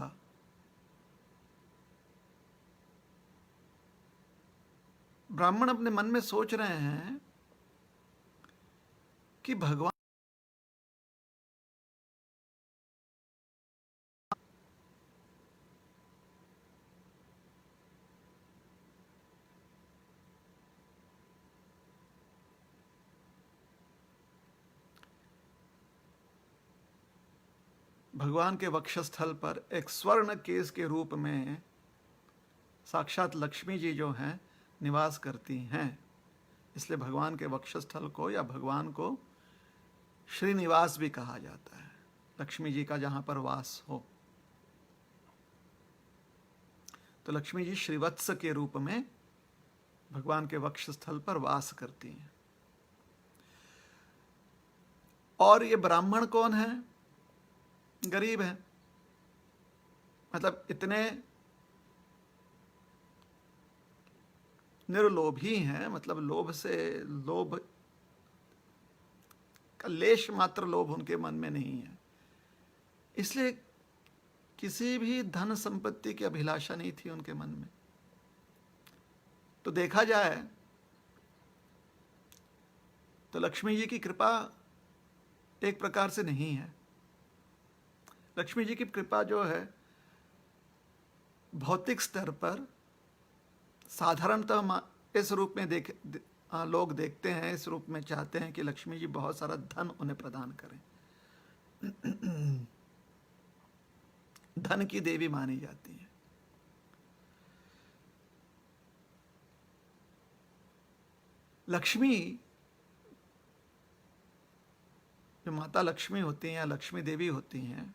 ब्राह्मण अपने मन में सोच रहे हैं कि भगवान भगवान के वक्षस्थल पर एक स्वर्ण केस के रूप में साक्षात लक्ष्मी जी जो हैं निवास करती हैं। इसलिए भगवान के वक्षस्थल को या भगवान को श्रीनिवास भी कहा जाता है, लक्ष्मी जी का जहां पर वास हो। तो लक्ष्मी जी श्रीवत्स के रूप में भगवान के वक्षस्थल पर वास करती हैं। और ये ब्राह्मण कौन है? गरीब है, मतलब इतने निर्लोभी हैं, मतलब लोभ का लेश मात्र लोभ उनके मन में नहीं है। इसलिए किसी भी धन संपत्ति की अभिलाषा नहीं थी उनके मन में। तो देखा जाए तो लक्ष्मी जी की कृपा एक प्रकार से नहीं है। लक्ष्मी जी की कृपा जो है भौतिक स्तर पर साधारणतः इस रूप में लोग देखते हैं, इस रूप में चाहते हैं कि लक्ष्मी जी बहुत सारा धन उन्हें प्रदान करें। धन की देवी मानी जाती है। लक्ष्मी जो माता लक्ष्मी होती हैं या लक्ष्मी देवी होती हैं,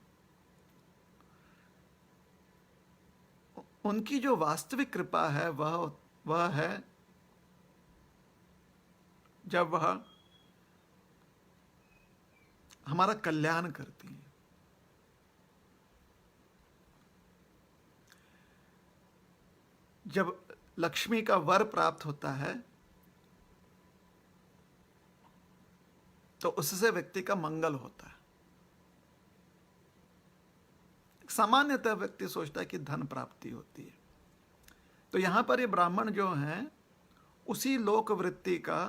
उनकी जो वास्तविक कृपा है वह है जब वह हमारा कल्याण करती हैं। जब लक्ष्मी का वर प्राप्त होता है तो उससे व्यक्ति का मंगल होता है। सामान्यतः व्यक्ति सोचता है कि धन प्राप्ति होती है। तो यहां पर ये ब्राह्मण जो हैं उसी लोक वृत्ति का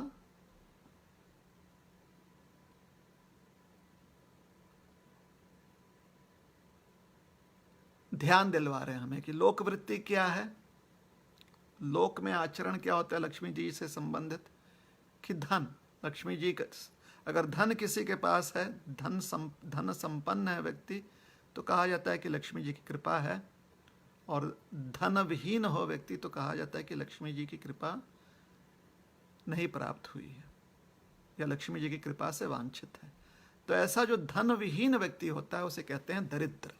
ध्यान दिलवा रहे हैं हमें कि लोक वृत्ति क्या है, लोक में आचरण क्या होता है लक्ष्मी जी से संबंधित। कि धन, लक्ष्मी जी का अगर धन किसी के पास है, धन संपन्न है व्यक्ति, तो कहा जाता है कि लक्ष्मी जी की कृपा है। और धन विहीन हो व्यक्ति तो कहा जाता है कि लक्ष्मी जी की कृपा नहीं प्राप्त हुई है या लक्ष्मी जी की कृपा से वांछित है। तो ऐसा जो धन विहीन व्यक्ति होता है उसे कहते हैं दरिद्र।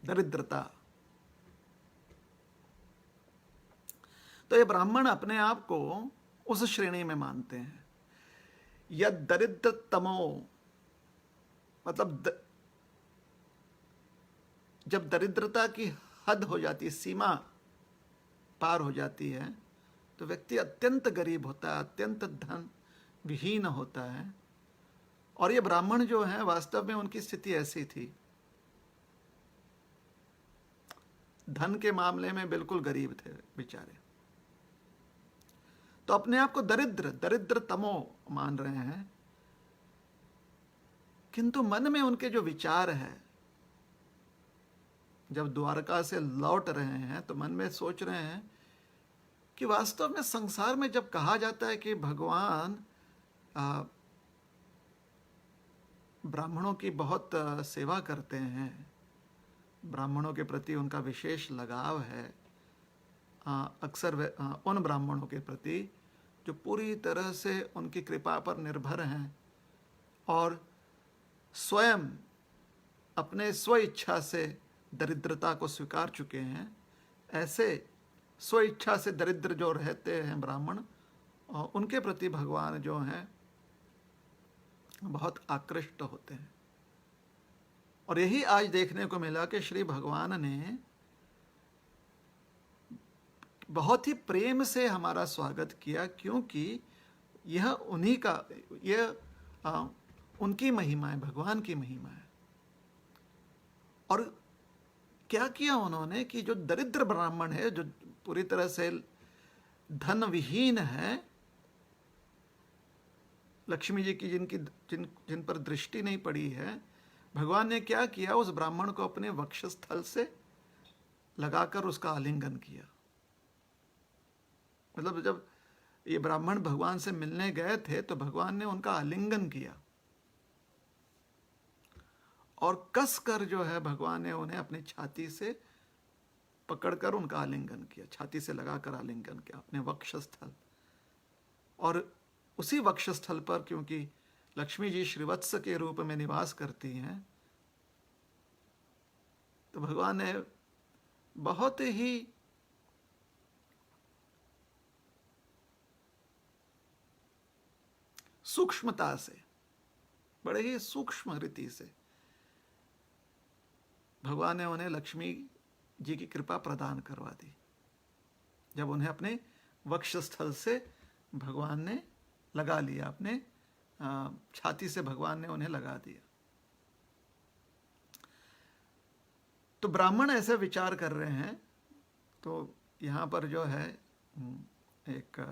दरिद्रता। तो ये ब्राह्मण अपने आप को उस श्रेणी में मानते हैं। यद दरिद्रतमो, मतलब जब दरिद्रता की हद हो जाती है, सीमा पार हो जाती है, तो व्यक्ति अत्यंत गरीब होता है, अत्यंत धन विहीन होता है। और ये ब्राह्मण जो हैं वास्तव में उनकी स्थिति ऐसी थी, धन के मामले में बिल्कुल गरीब थे बेचारे, तो अपने आप को दरिद्र तमो मान रहे हैं, किंतु मन में उनके जो विचार है, जब द्वारका से लौट रहे हैं तो मन में सोच रहे हैं कि वास्तव में संसार में जब कहा जाता है कि भगवान ब्राह्मणों की बहुत सेवा करते हैं, ब्राह्मणों के प्रति उनका विशेष लगाव है, अक्सर उन ब्राह्मणों के प्रति जो पूरी तरह से उनकी कृपा पर निर्भर हैं और स्वयं अपने स्व इच्छा से दरिद्रता को स्वीकार चुके हैं, ऐसे स्व इच्छा से दरिद्र जो रहते हैं ब्राह्मण, उनके प्रति भगवान जो हैं बहुत आकृष्ट होते हैं। और यही आज देखने को मिला कि श्री भगवान ने बहुत ही प्रेम से हमारा स्वागत किया, क्योंकि यह उन्हीं का, यह उनकी महिमा है, भगवान की महिमा है। और क्या किया उन्होंने कि जो दरिद्र ब्राह्मण है, जो पूरी तरह से धन विहीन है, लक्ष्मी जी की जिन पर दृष्टि नहीं पड़ी है, भगवान ने क्या किया, उस ब्राह्मण को अपने वक्षस्थल से लगाकर उसका आलिंगन किया। मतलब जब ये ब्राह्मण भगवान से मिलने गए थे तो भगवान ने उनका आलिंगन किया और कस कर जो है भगवान ने उन्हें अपनी छाती से पकड़कर उनका आलिंगन किया, छाती से लगाकर आलिंगन किया अपने वक्षस्थल। और उसी वक्षस्थल पर, क्योंकि लक्ष्मी जी श्रीवत्स के रूप में निवास करती हैं, तो भगवान ने बहुत ही सूक्ष्मता से, बड़े ही सूक्ष्म रीति से भगवान ने उन्हें लक्ष्मी जी की कृपा प्रदान करवा दी, जब उन्हें अपने वक्षस्थल से भगवान ने लगा लिया, अपने छाती से भगवान ने उन्हें लगा दिया। तो ब्राह्मण ऐसे विचार कर रहे हैं, तो यहाँ पर जो है एक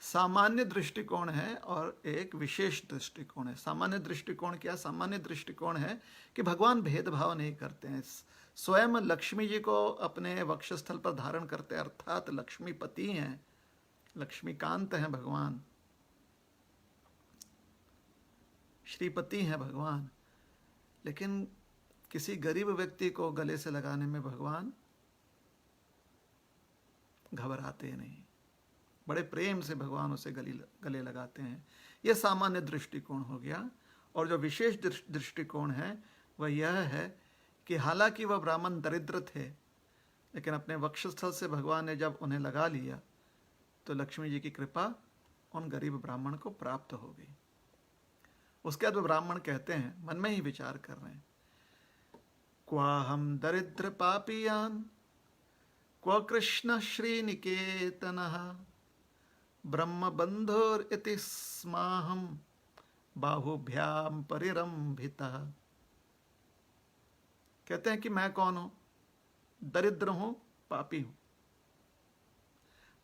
सामान्य दृष्टिकोण है और एक विशेष दृष्टिकोण है। सामान्य दृष्टिकोण क्या? सामान्य दृष्टिकोण है कि भगवान भेदभाव नहीं करते हैं, स्वयं लक्ष्मी जी को अपने वक्षस्थल पर धारण करते हैं, अर्थात लक्ष्मीपति हैं, लक्ष्मीकांत हैं भगवान, श्रीपति हैं भगवान। लेकिन किसी गरीब व्यक्ति को गले से लगाने में भगवान घबराते नहीं, बड़े प्रेम से भगवान उसे गले लगाते हैं। यह सामान्य दृष्टिकोण हो गया। और जो विशेष दृष्टिकोण है वह यह है कि हालांकि वह ब्राह्मण दरिद्र थे, लेकिन अपने वक्षस्थल से भगवान ने जब उन्हें लगा लिया तो लक्ष्मी जी की कृपा उन गरीब ब्राह्मण को प्राप्त हो गई। उसके बाद ब्राह्मण कहते हैं, मन में ही विचार कर रहे हैं, क्वाहम दरिद्र पापियान क्व कृष्ण श्रीनिकेतनः ब्रह्म बंधुर इति स्माहम बाहुभ्याम परिरंभितः। कहते हैं कि मैं कौन हूं? दरिद्र हूं, पापी हूं।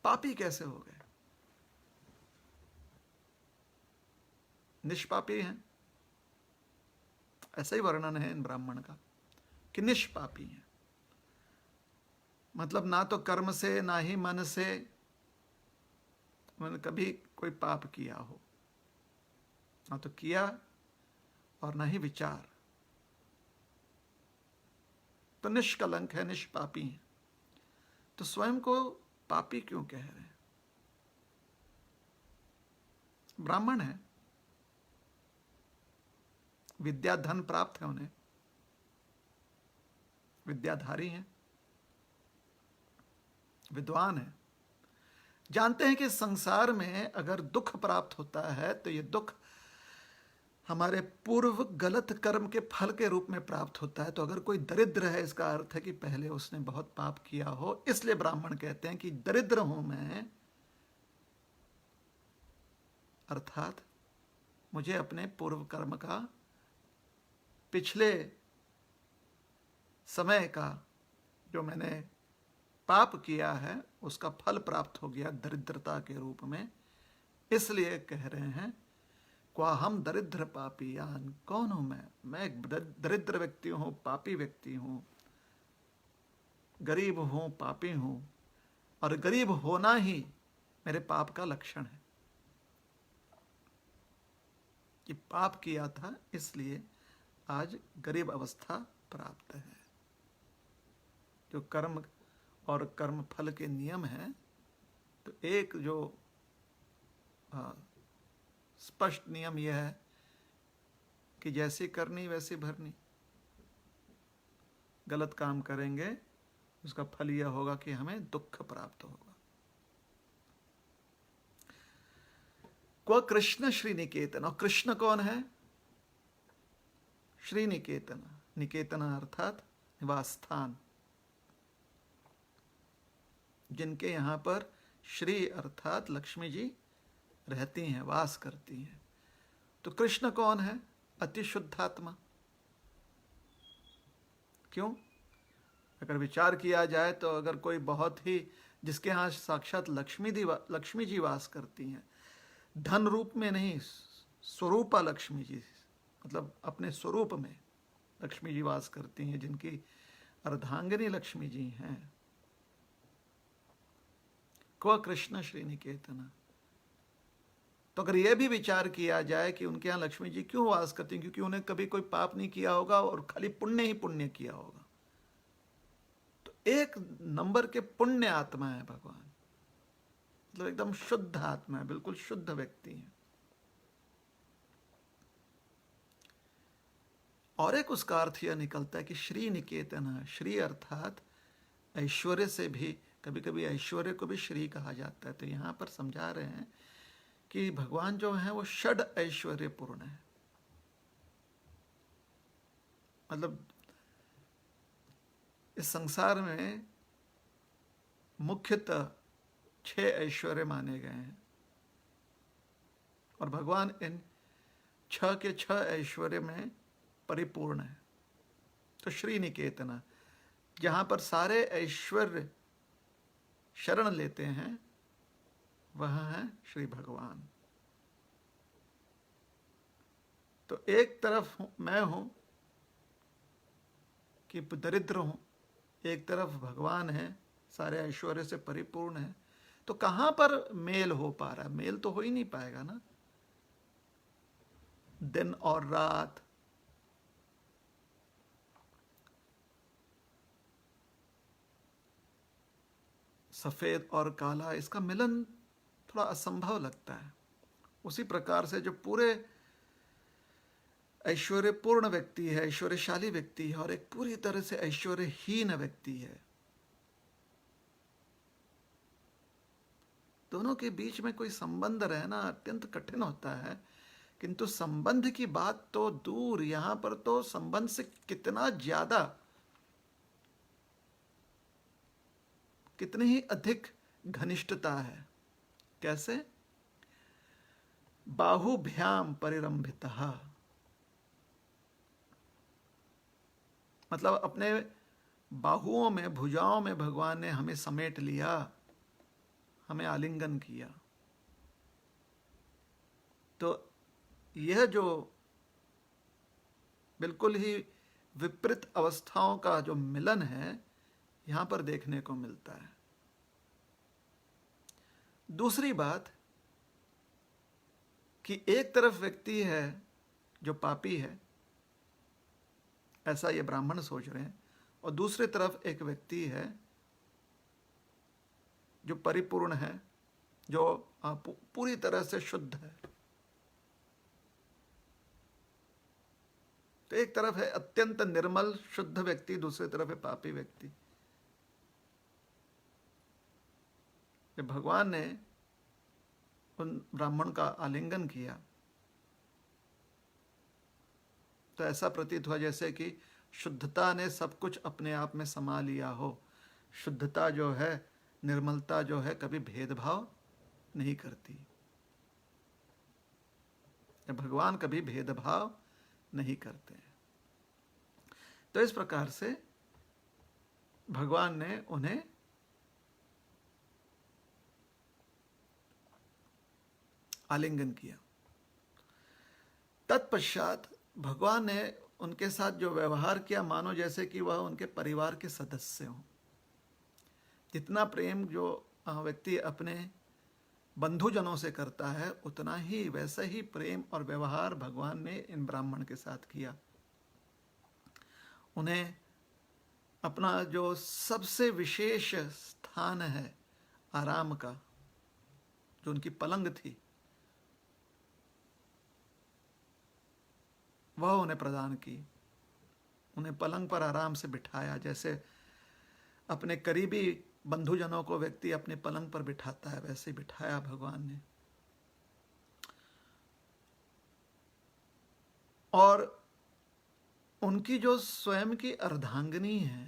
पापी कैसे हो गए? निष्पापी हैं, ऐसा ही वर्णन है इन ब्राह्मण का कि निष्पापी हैं। मतलब ना तो कर्म से ना ही मन से मैंने कभी कोई पाप किया हो, ना तो किया और ना ही विचार, तो निष्कलंक है, निष्पापी है। तो स्वयं को पापी क्यों कह रहे हैं? ब्राह्मण है, विद्या धन प्राप्त है उन्हें, विद्याधारी हैं, विद्वान है, जानते हैं कि संसार में अगर दुख प्राप्त होता है तो ये दुख हमारे पूर्व गलत कर्म के फल के रूप में प्राप्त होता है। तो अगर कोई दरिद्र है, इसका अर्थ है कि पहले उसने बहुत पाप किया हो। इसलिए ब्राह्मण कहते हैं कि दरिद्र हूं मैं, अर्थात मुझे अपने पूर्व कर्म का, पिछले समय का जो मैंने पाप किया है उसका फल प्राप्त हो गया दरिद्रता के रूप में। इसलिए कह रहे हैं क्वा हम दरिद्र पापीयान, कौन हूं मैं एक दरिद्र व्यक्ति हूं, पापी व्यक्ति हूं, गरीब हूं, पापी हूं, और गरीब होना ही मेरे पाप का लक्षण है कि पाप किया था इसलिए आज गरीब अवस्था प्राप्त है। जो कर्म और कर्म फल के नियम हैं, तो एक जो स्पष्ट नियम यह है कि जैसी करनी वैसी भरनी। गलत काम करेंगे उसका फल यह होगा कि हमें दुख प्राप्त होगा। क्व कृष्ण श्री निकेतन, और कृष्ण कौन है? श्री निकेतन, निकेतन अर्थात निवास स्थान, जिनके यहां पर श्री अर्थात लक्ष्मी जी रहती हैं, वास करती हैं। तो कृष्ण कौन है? अति शुद्धात्मा। क्यों? अगर विचार किया जाए तो अगर कोई बहुत ही, जिसके यहाँ साक्षात लक्ष्मी जी वास करती हैं, धन रूप में नहीं, स्वरूपा लक्ष्मी जी, मतलब अपने स्वरूप में लक्ष्मी जी वास करती हैं, जिनकी अर्धांगिनी लक्ष्मी जी हैं। क्व कृष्ण श्री निकेतन। तो अगर यह भी विचार किया जाए कि उनके यहाँ लक्ष्मी जी क्यों वास करती हैं, क्योंकि उन्हें कभी कोई पाप नहीं किया होगा और खाली पुण्य ही पुण्य किया होगा। तो एक नंबर के पुण्य आत्मा है भगवान, मतलब एकदम शुद्ध आत्मा है, बिल्कुल शुद्ध व्यक्ति है। और एक उसका अर्थ यह निकलता है कि श्री निकेतन, श्री अर्थात ऐश्वर्य से भी, कभी कभी ऐश्वर्य को भी श्री कहा जाता है। तो यहां पर समझा रहे हैं कि भगवान जो है वो षड ऐश्वर्य पूर्ण है। मतलब इस संसार में मुख्यतः 6 ऐश्वर्य माने गए हैं और भगवान इन 6 के 6 ऐश्वर्य में परिपूर्ण है। तो श्री निकेतना, जहां पर सारे ऐश्वर्य शरण लेते हैं, वह है श्री भगवान। तो एक तरफ मैं हूं कि दरिद्र हूं, एक तरफ भगवान है सारे ऐश्वर्य से परिपूर्ण है। तो कहां पर मेल हो पा रहा है? मेल तो हो ही नहीं पाएगा ना। दिन और रात, सफेद और काला, इसका मिलन थोड़ा असंभव लगता है। उसी प्रकार से जो पूरे ऐश्वर्यपूर्ण व्यक्ति है, ऐश्वर्यशाली व्यक्ति है, और एक पूरी तरह से ऐश्वर्यहीन व्यक्ति है, दोनों के बीच में कोई संबंध रहना अत्यंत कठिन होता है। किंतु संबंध की बात तो दूर, यहां पर तो संबंध से कितना ज्यादा, कितनी ही अधिक घनिष्ठता है। कैसे? बाहुभ्याम परिरंभितः, मतलब अपने बाहुओं में, भुजाओं में भगवान ने हमें समेट लिया, हमें आलिंगन किया। तो यह जो बिल्कुल ही विपरीत अवस्थाओं का जो मिलन है, यहां पर देखने को मिलता है। दूसरी बात कि एक तरफ व्यक्ति है जो पापी है, ऐसा ये ब्राह्मण सोच रहे हैं, और दूसरी तरफ एक व्यक्ति है जो परिपूर्ण है, जो पूरी तरह से शुद्ध है। तो एक तरफ है अत्यंत निर्मल शुद्ध व्यक्ति, दूसरी तरफ है पापी व्यक्ति। जब भगवान ने उन ब्राह्मण का आलिंगन किया तो ऐसा प्रतीत हुआ जैसे कि शुद्धता ने सब कुछ अपने आप में समा लिया हो। शुद्धता जो है, निर्मलता जो है, कभी भेदभाव नहीं करती। भगवान कभी भेदभाव नहीं करते हैं। तो इस प्रकार से भगवान ने उन्हें आलिंगन किया। तत्पश्चात भगवान ने उनके साथ जो व्यवहार किया, मानो जैसे कि वह उनके परिवार के सदस्य हों। जितना प्रेम जो व्यक्ति अपने बंधुजनों से करता है, उतना ही वैसा ही प्रेम और व्यवहार भगवान ने इन ब्राह्मण के साथ किया। उन्हें अपना जो सबसे विशेष स्थान है आराम का, जो उनकी पलंग थी, वह उन्हें प्रदान की। उन्हें पलंग पर आराम से बिठाया, जैसे अपने करीबी बंधुजनों को व्यक्ति अपने पलंग पर बिठाता है, वैसे बिठाया भगवान ने। और उनकी जो स्वयं की अर्धांगिनी है,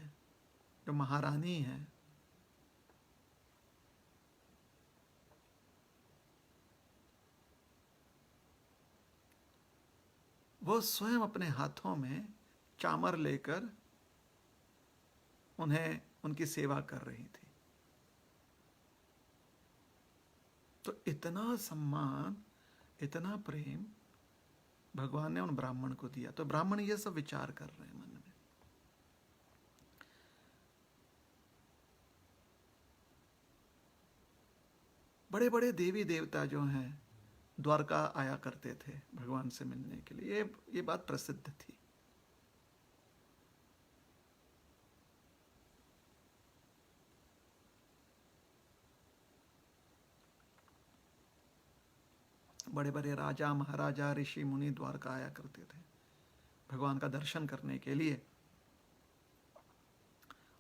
जो महारानी है, वो स्वयं अपने हाथों में चामर लेकर उन्हें उनकी सेवा कर रही थी। तो इतना सम्मान, इतना प्रेम भगवान ने उन ब्राह्मण को दिया। तो ब्राह्मण ये सब विचार कर रहे हैं मन में। बड़े बड़े देवी देवता जो हैं द्वारका आया करते थे भगवान से मिलने के लिए, ये बात प्रसिद्ध थी। बड़े बड़े राजा महाराजा ऋषि मुनि द्वारका आया करते थे भगवान का दर्शन करने के लिए।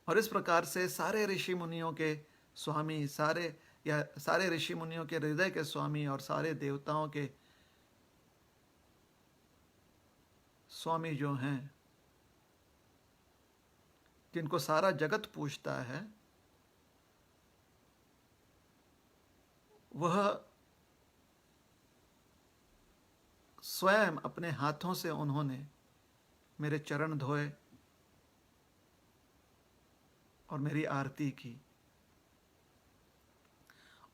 और इस प्रकार से सारे ऋषि मुनियों के स्वामी, सारे ऋषि मुनियों के हृदय के स्वामी और सारे देवताओं के स्वामी जो हैं, जिनको सारा जगत पूजता है, वह स्वयं अपने हाथों से उन्होंने मेरे चरण धोए और मेरी आरती की,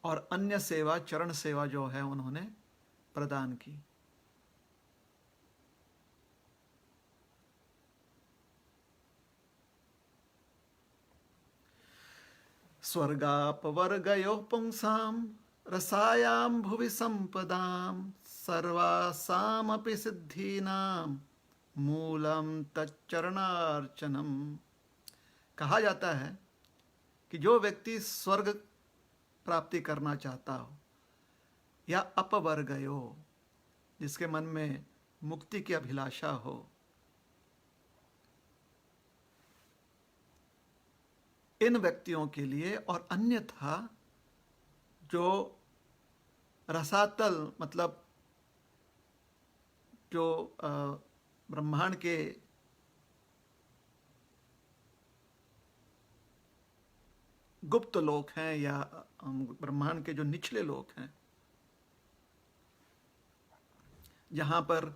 और अन्य सेवा, चरण सेवा जो है उन्होंने प्रदान की। स्वर्गापवर्गयोः पुंसां रसायां भुवि संपदां सर्वासामपि सिद्धीनां मूलम तच्चरणार्चनम। कहा जाता है कि जो व्यक्ति स्वर्ग प्राप्ति करना चाहता हो या अपवर्गयो, जिसके मन में मुक्ति की अभिलाषा हो, इन व्यक्तियों के लिए, और अन्यथा जो रसातल मतलब जो ब्रह्मांड के गुप्त लोक हैं या ब्रह्मांड के जो निचले लोक हैं, जहां पर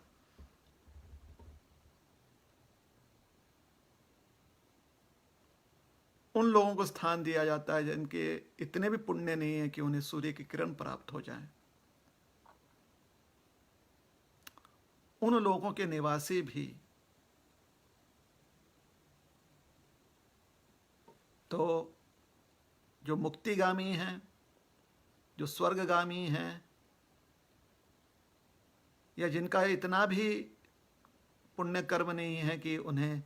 उन लोगों को स्थान दिया जाता है जिनके इतने भी पुण्य नहीं है कि उन्हें सूर्य की किरण प्राप्त हो जाए, उन लोगों के निवासी भी तो जो मुक्तिगामी हैं, जो स्वर्गगामी हैं, या जिनका इतना भी पुण्य कर्म नहीं है कि उन्हें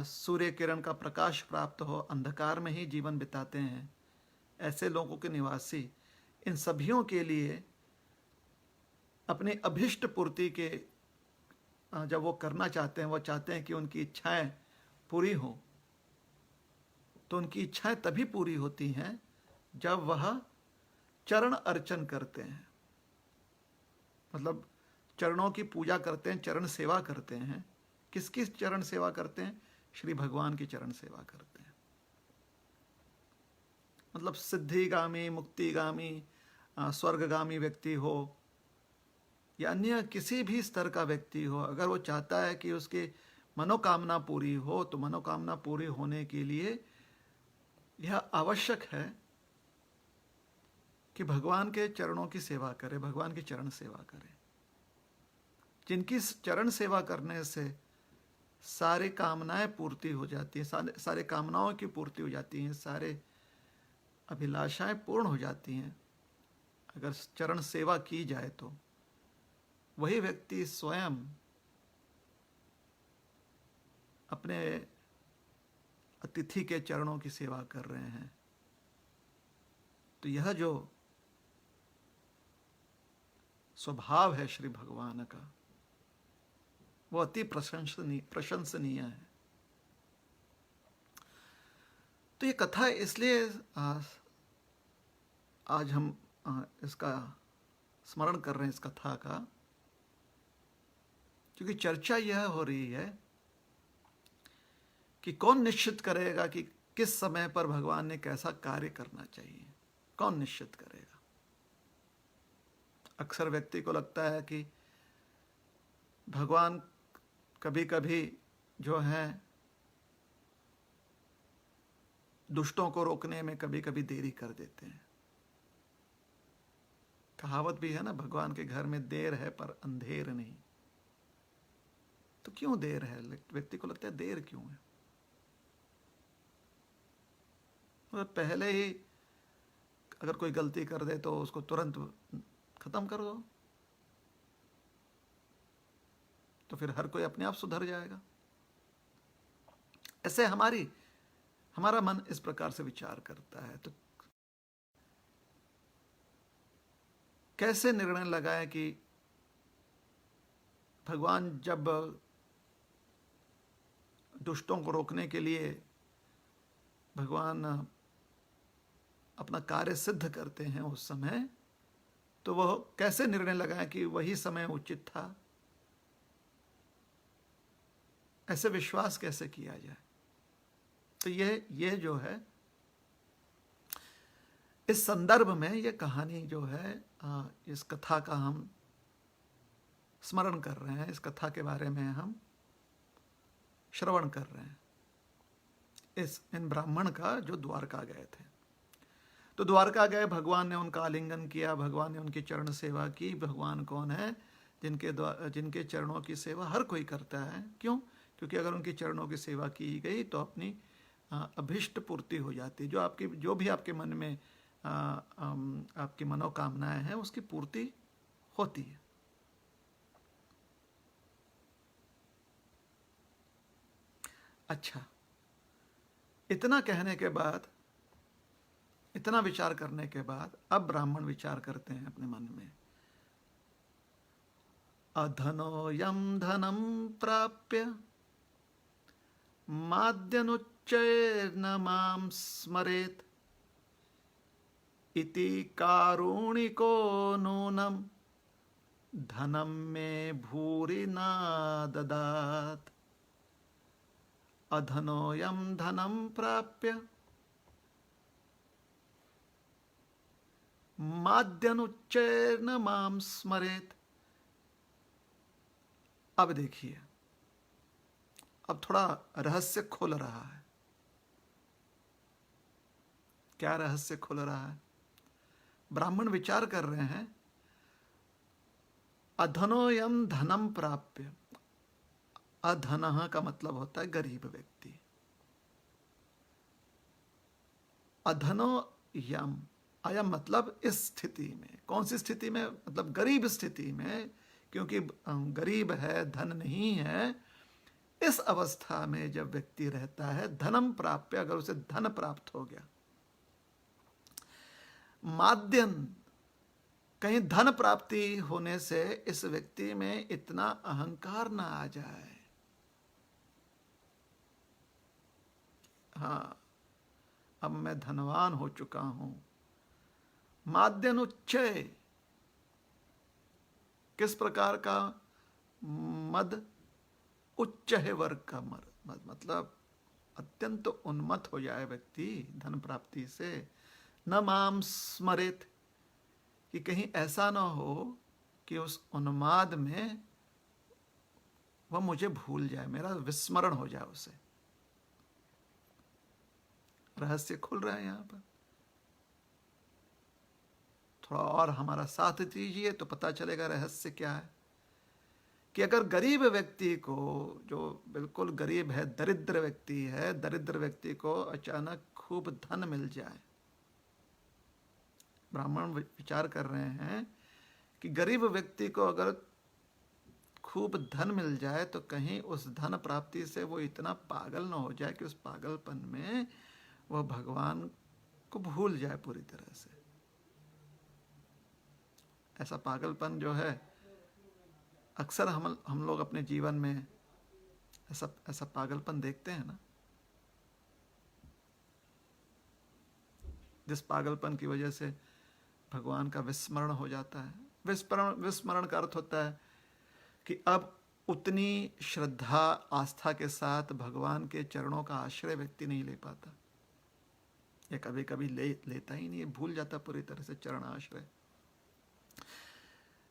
सूर्य किरण का प्रकाश प्राप्त हो, अंधकार में ही जीवन बिताते हैं, ऐसे लोगों के निवासी, इन सभियों के लिए अपनी अभिष्ट पूर्ति के जब वो करना चाहते हैं, वो चाहते हैं कि उनकी इच्छाएं पूरी हो, तो उनकी इच्छाएं तभी पूरी होती हैं जब वह चरण अर्चन करते हैं, मतलब चरणों की पूजा करते हैं, चरण सेवा करते हैं। किसकी चरण सेवा करते हैं? श्री भगवान की चरण सेवा करते हैं। मतलब सिद्धिगामी, मुक्तिगामी, स्वर्गगामी व्यक्ति हो या अन्य किसी भी स्तर का व्यक्ति हो, अगर वो चाहता है कि उसकी मनोकामना पूरी हो, तो मनोकामना पूरी होने के लिए यह आवश्यक है कि भगवान के चरणों की सेवा करे, भगवान की चरण सेवा करे, जिनकी चरण सेवा करने से सारी कामनाएं पूर्ति हो जाती हैं, सारे कामनाओं की पूर्ति हो जाती हैं, सारे अभिलाषाएं पूर्ण हो जाती हैं अगर चरण सेवा की जाए। तो वही व्यक्ति स्वयं अपने अतिथि के चरणों की सेवा कर रहे हैं। तो यह जो स्वभाव है श्री भगवान का, वो अति प्रशंसनीय है। तो ये कथा इसलिए आज हम इसका स्मरण कर रहे हैं, इस कथा का, क्योंकि चर्चा यह हो रही है कि कौन निश्चित करेगा कि किस समय पर भगवान ने कैसा कार्य करना चाहिए, कौन निश्चित करेगा। अक्सर व्यक्ति को लगता है कि भगवान कभी कभी जो है दुष्टों को रोकने में कभी कभी देरी कर देते हैं। कहावत भी है ना, भगवान के घर में देर है पर अंधेर नहीं। तो क्यों देर है? व्यक्ति को लगता है देर क्यों है? मतलब पहले ही अगर कोई गलती कर दे तो उसको तुरंत खत्म कर दो, तो फिर हर कोई अपने आप सुधर जाएगा। ऐसे हमारा मन इस प्रकार से विचार करता है। तो कैसे निर्णय लगाए कि भगवान जब दुष्टों को रोकने के लिए भगवान अपना कार्य सिद्ध करते हैं उस समय, तो वह कैसे निर्णय लगाए कि वही समय उचित था? ऐसे विश्वास कैसे किया जाए? तो ये जो है, इस संदर्भ में ये कहानी जो है, इस कथा का हम स्मरण कर रहे हैं, इस कथा के बारे में हम श्रवण कर रहे हैं, इन ब्राह्मण का जो द्वारका गए थे। तो द्वारका गए, भगवान ने उनका आलिंगन किया, भगवान ने उनकी चरण सेवा की। भगवान कौन है? जिनके चरणों की सेवा हर कोई करता है। क्यों? क्योंकि अगर उनकी चरणों की सेवा की गई तो अपनी अभिष्ट पूर्ति हो जाती है। जो भी आपके मन में आपकी मनोकामनाएं हैं, उसकी पूर्ति होती है। अच्छा, इतना कहने के बाद, इतना विचार करने के बाद, अब ब्राह्मण विचार करते हैं अपने मन में, अधनो यम धनम प्राप्य माद्यनुच्चैर्न मां स्मरेत् इति कारुणिको नूनम धनम मे भूरि न ददात्। अधनोयम धनम प्राप्य माद्यनुच्चैर्न मां स्मरेत्। अब देखिए, अब थोड़ा रहस्य खुल रहा है। क्या रहस्य खुल रहा है? ब्राह्मण विचार कर रहे हैं, अधनोयम धनम प्राप्य। अधनः का मतलब होता है गरीब व्यक्ति। अधनो यम, अयम मतलब इस स्थिति में। कौन सी स्थिति में? मतलब गरीब स्थिति में, क्योंकि गरीब है, धन नहीं है। इस अवस्था में जब व्यक्ति रहता है, धनम प्राप्य, अगर उसे धन प्राप्त हो गया, माध्यन, कहीं धन प्राप्ति होने से इस व्यक्ति में इतना अहंकार ना आ जाए, हाँ अब मैं धनवान हो चुका हूं। माद्यनुच्चय, किस प्रकार का मद? उच्च है वर्ग का मद, मतलब अत्यंत उन्मत्त हो जाए व्यक्ति धन प्राप्ति से। न माम स्मरेत, कि कहीं ऐसा ना हो कि उस उन्माद में वह मुझे भूल जाए, मेरा विस्मरण हो जाए उसे। रहस्य खुल रहा है यहां पर। थोड़ा और हमारा साथ दीजिए तो पता चलेगा रहस्य क्या है। कि अगर गरीब व्यक्ति को, जो बिल्कुल गरीब है, दरिद्र व्यक्ति है, दरिद्र व्यक्ति को अचानक खूब धन मिल जाए, ब्राह्मण विचार कर रहे हैं कि गरीब व्यक्ति को अगर खूब धन मिल जाए तो कहीं उस धन प्राप्ति से वो इतना पागल न हो जाए कि उस पागलपन में वह भगवान को भूल जाए पूरी तरह से। ऐसा पागलपन जो है, अक्सर हम लोग अपने जीवन में ऐसा पागलपन देखते हैं ना, जिस पागलपन की वजह से भगवान का विस्मरण हो जाता है। विस्मरण का अर्थ होता है कि अब उतनी श्रद्धा आस्था के साथ भगवान के चरणों का आश्रय व्यक्ति नहीं ले पाता, या कभी कभी लेता ही नहीं, भूल जाता पूरी तरह से चरण आश्रय।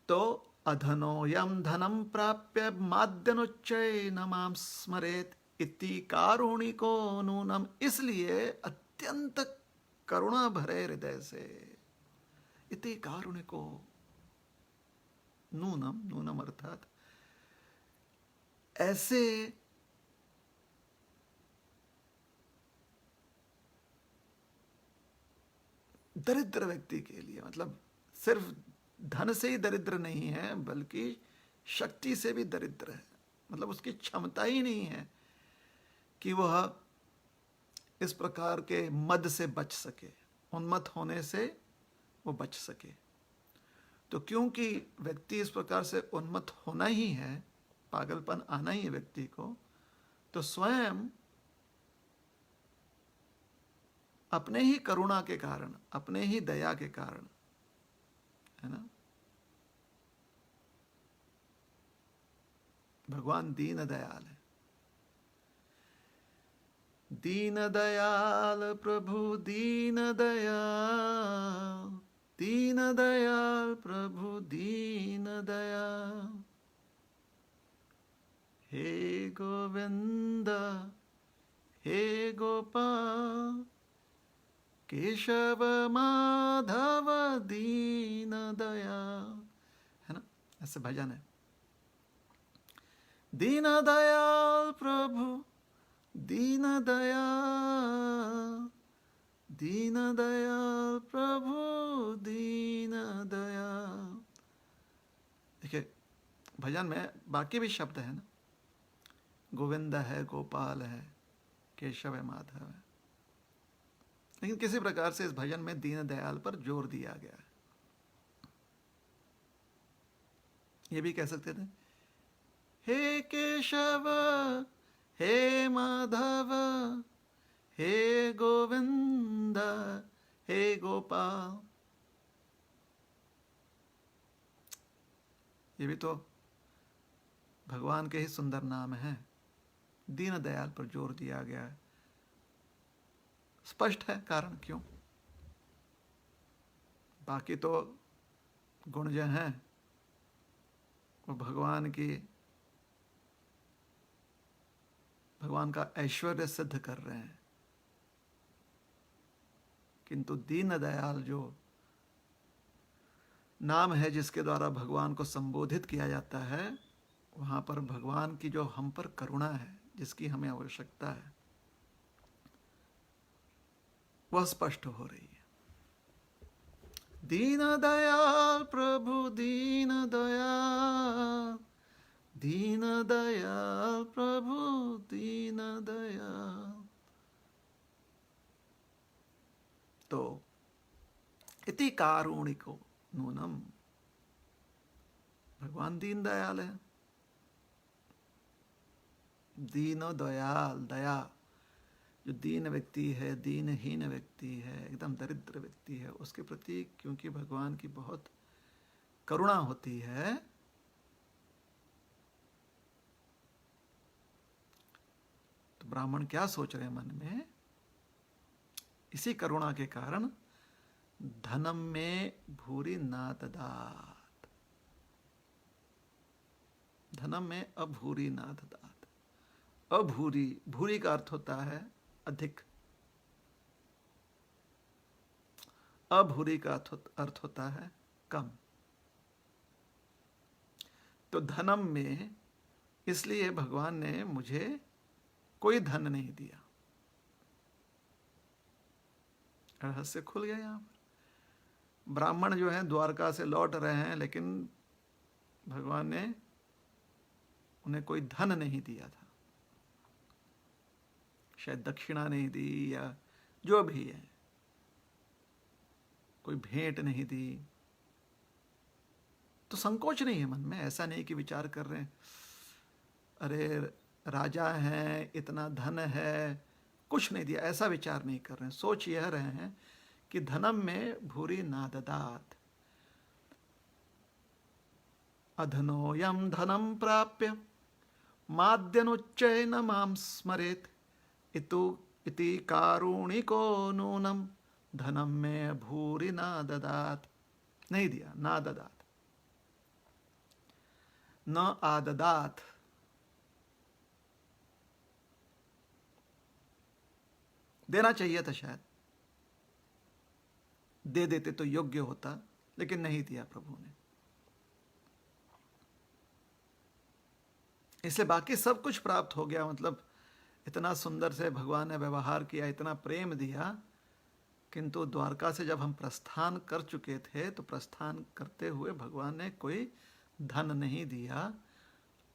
तो अधनो यम धनम प्राप्य माद्यनुच्चय न माम स्मरेत इति कारुणिको नूनम, इसलिए अत्यंत करुणा भरे हृदय से, इति कारुणिको नूनम, नूनम अर्थात ऐसे दरिद्र व्यक्ति के लिए, मतलब सिर्फ धन से ही दरिद्र नहीं है बल्कि शक्ति से भी दरिद्र है, मतलब उसकी क्षमता ही नहीं है कि वह इस प्रकार के मद से बच सके, उन्मत्त होने से वो बच सके। तो क्योंकि व्यक्ति इस प्रकार से उन्मत्त होना ही है, पागलपन आना ही है व्यक्ति को, तो स्वयं अपने ही करुणा के कारण, अपने ही दया के कारण, है ना, भगवान दीन दयाल है। दीन दयाल प्रभु दीन दयाल, दीन दयाल प्रभु दीन दयाल, हे गोविंद हे गोपाल केशव माधव दीन दयाल, है ना, ऐसे भजन है। दीन दयाल प्रभु दीन दयाल, दीन दयाल प्रभु दीन दयाल। देखिए भजन में बाकी भी शब्द है ना, गोविंद है, गोपाल है, केशव है, माधव है, लेकिन किसी प्रकार से इस भजन में दीन दयाल पर जोर दिया गया है। ये भी कह सकते थे, हे केशव हे माधव हे गोविंद हे गोपाल। ये भी तो भगवान के ही सुंदर नाम हैं। दीन दयाल पर जोर दिया गया है, स्पष्ट है कारण क्यों। बाकी तो गुण जो हैं वो भगवान का ऐश्वर्य सिद्ध कर रहे हैं, किंतु दीन दयाल जो नाम है जिसके द्वारा भगवान को संबोधित किया जाता है, वहां पर भगवान की जो हम पर करुणा है, जिसकी हमें आवश्यकता है, वह स्पष्ट हो रही है। दीन दयाल प्रभु दीन दयाल, दीन दयाल प्रभु दीन दयाल। तो इति कारुणिको नूनम, भगवान दीन दयाल है। दीन दयाल, दया, जो दीन व्यक्ति है, दीनहीन व्यक्ति है, एकदम दरिद्र व्यक्ति है, उसके प्रति क्योंकि भगवान की बहुत करुणा होती है, तो ब्राह्मण क्या सोच रहे हैं मन में, इसी करुणा के कारण धनम में भूरि ना ददात, धनम में अभूरी ना ददात। अभूरी, भूरी का अर्थ होता है अधिक, अभूरी का अर्थ होता है कम। तो धनम में इसलिए भगवान ने मुझे कोई धन नहीं दिया। रहस्य खुल गया। यहां पर ब्राह्मण जो हैं द्वारका से लौट रहे हैं, लेकिन भगवान ने उन्हें कोई धन नहीं दिया था, शायद दक्षिणा नहीं दी या जो भी है, कोई भेंट नहीं दी। तो संकोच नहीं है मन में, ऐसा नहीं कि विचार कर रहे हैं अरे राजा हैं, इतना धन है, कुछ नहीं दिया, ऐसा विचार नहीं कर रहे हैं। सोच यह रहे हैं कि धनम में भूरी ना ददात, अधनोयम धनम प्राप्य माद्यनुच्चय न माम स्मरेत इति कारुणिको नूनम धनम में भूरी ना ददात। नहीं दिया, ना ददात, न आददात। देना चाहिए था, शायद दे देते तो योग्य होता, लेकिन नहीं दिया प्रभु ने। इसलिए बाकी सब कुछ प्राप्त हो गया, मतलब इतना सुंदर से भगवान ने व्यवहार किया, इतना प्रेम दिया, किंतु द्वारका से जब हम प्रस्थान कर चुके थे तो प्रस्थान करते हुए भगवान ने कोई धन नहीं दिया।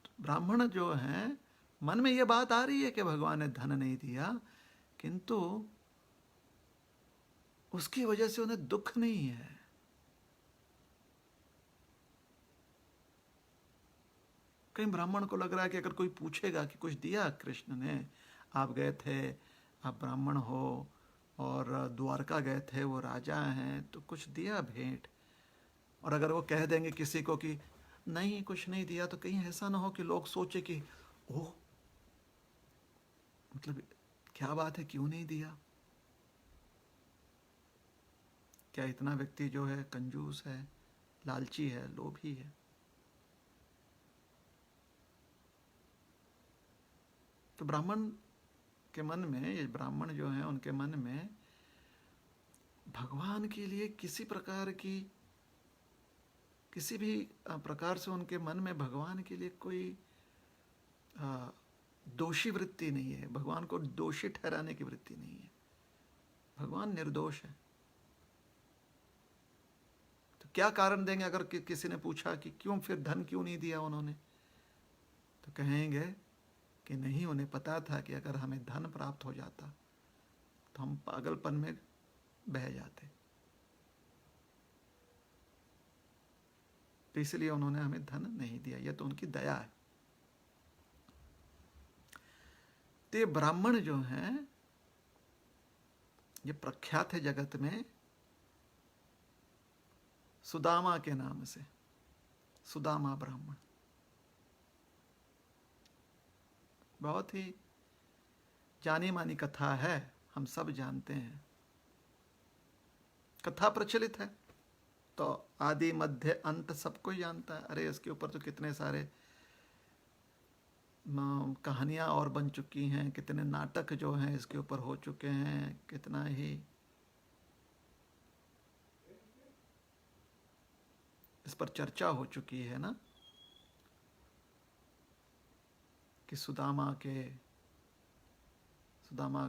तो ब्राह्मण जो हैं मन में यह बात आ रही है कि भगवान ने धन नहीं दिया, किंतु उसकी वजह से उन्हें दुख नहीं है। कई ब्राह्मण को लग रहा है कि अगर कोई पूछेगा कि कुछ दिया कृष्ण ने, आप गए थे, आप ब्राह्मण हो और द्वारका गए थे, वो राजा हैं, तो कुछ दिया भेंट। और अगर वो कह देंगे किसी को कि नहीं कुछ नहीं दिया, तो कहीं ऐसा ना हो कि लोग सोचे कि ओह मतलब क्या बात है, क्यों नहीं दिया? क्या इतना व्यक्ति जो है कंजूस है, लालची है, लोभी है? तो ब्राह्मण के मन में, ये ब्राह्मण जो हैं उनके मन में भगवान के लिए किसी प्रकार की, किसी भी प्रकार से उनके मन में भगवान के लिए कोई दोषी वृत्ति नहीं है, भगवान को दोषी ठहराने की वृत्ति नहीं है। भगवान निर्दोष है। तो क्या कारण देंगे अगर किसी ने पूछा कि क्यों फिर धन क्यों नहीं दिया उन्होंने, तो कहेंगे कि नहीं, उन्हें पता था कि अगर हमें धन प्राप्त हो जाता तो हम पागलपन में बह जाते, तो इसलिए उन्होंने हमें धन नहीं दिया। यह तो उनकी दया है। तो ये ब्राह्मण जो हैं ये प्रख्यात है जगत में सुदामा के नाम से, सुदामा ब्राह्मण। बहुत ही जानी मानी कथा है, हम सब जानते हैं, कथा प्रचलित है, तो आदि मध्य अंत सब कोई जानता है। अरे इसके ऊपर तो कितने सारे कहानियां और बन चुकी हैं, कितने नाटक जो हैं इसके ऊपर हो चुके हैं, कितना ही इस पर चर्चा हो चुकी है ना, कि सुदामा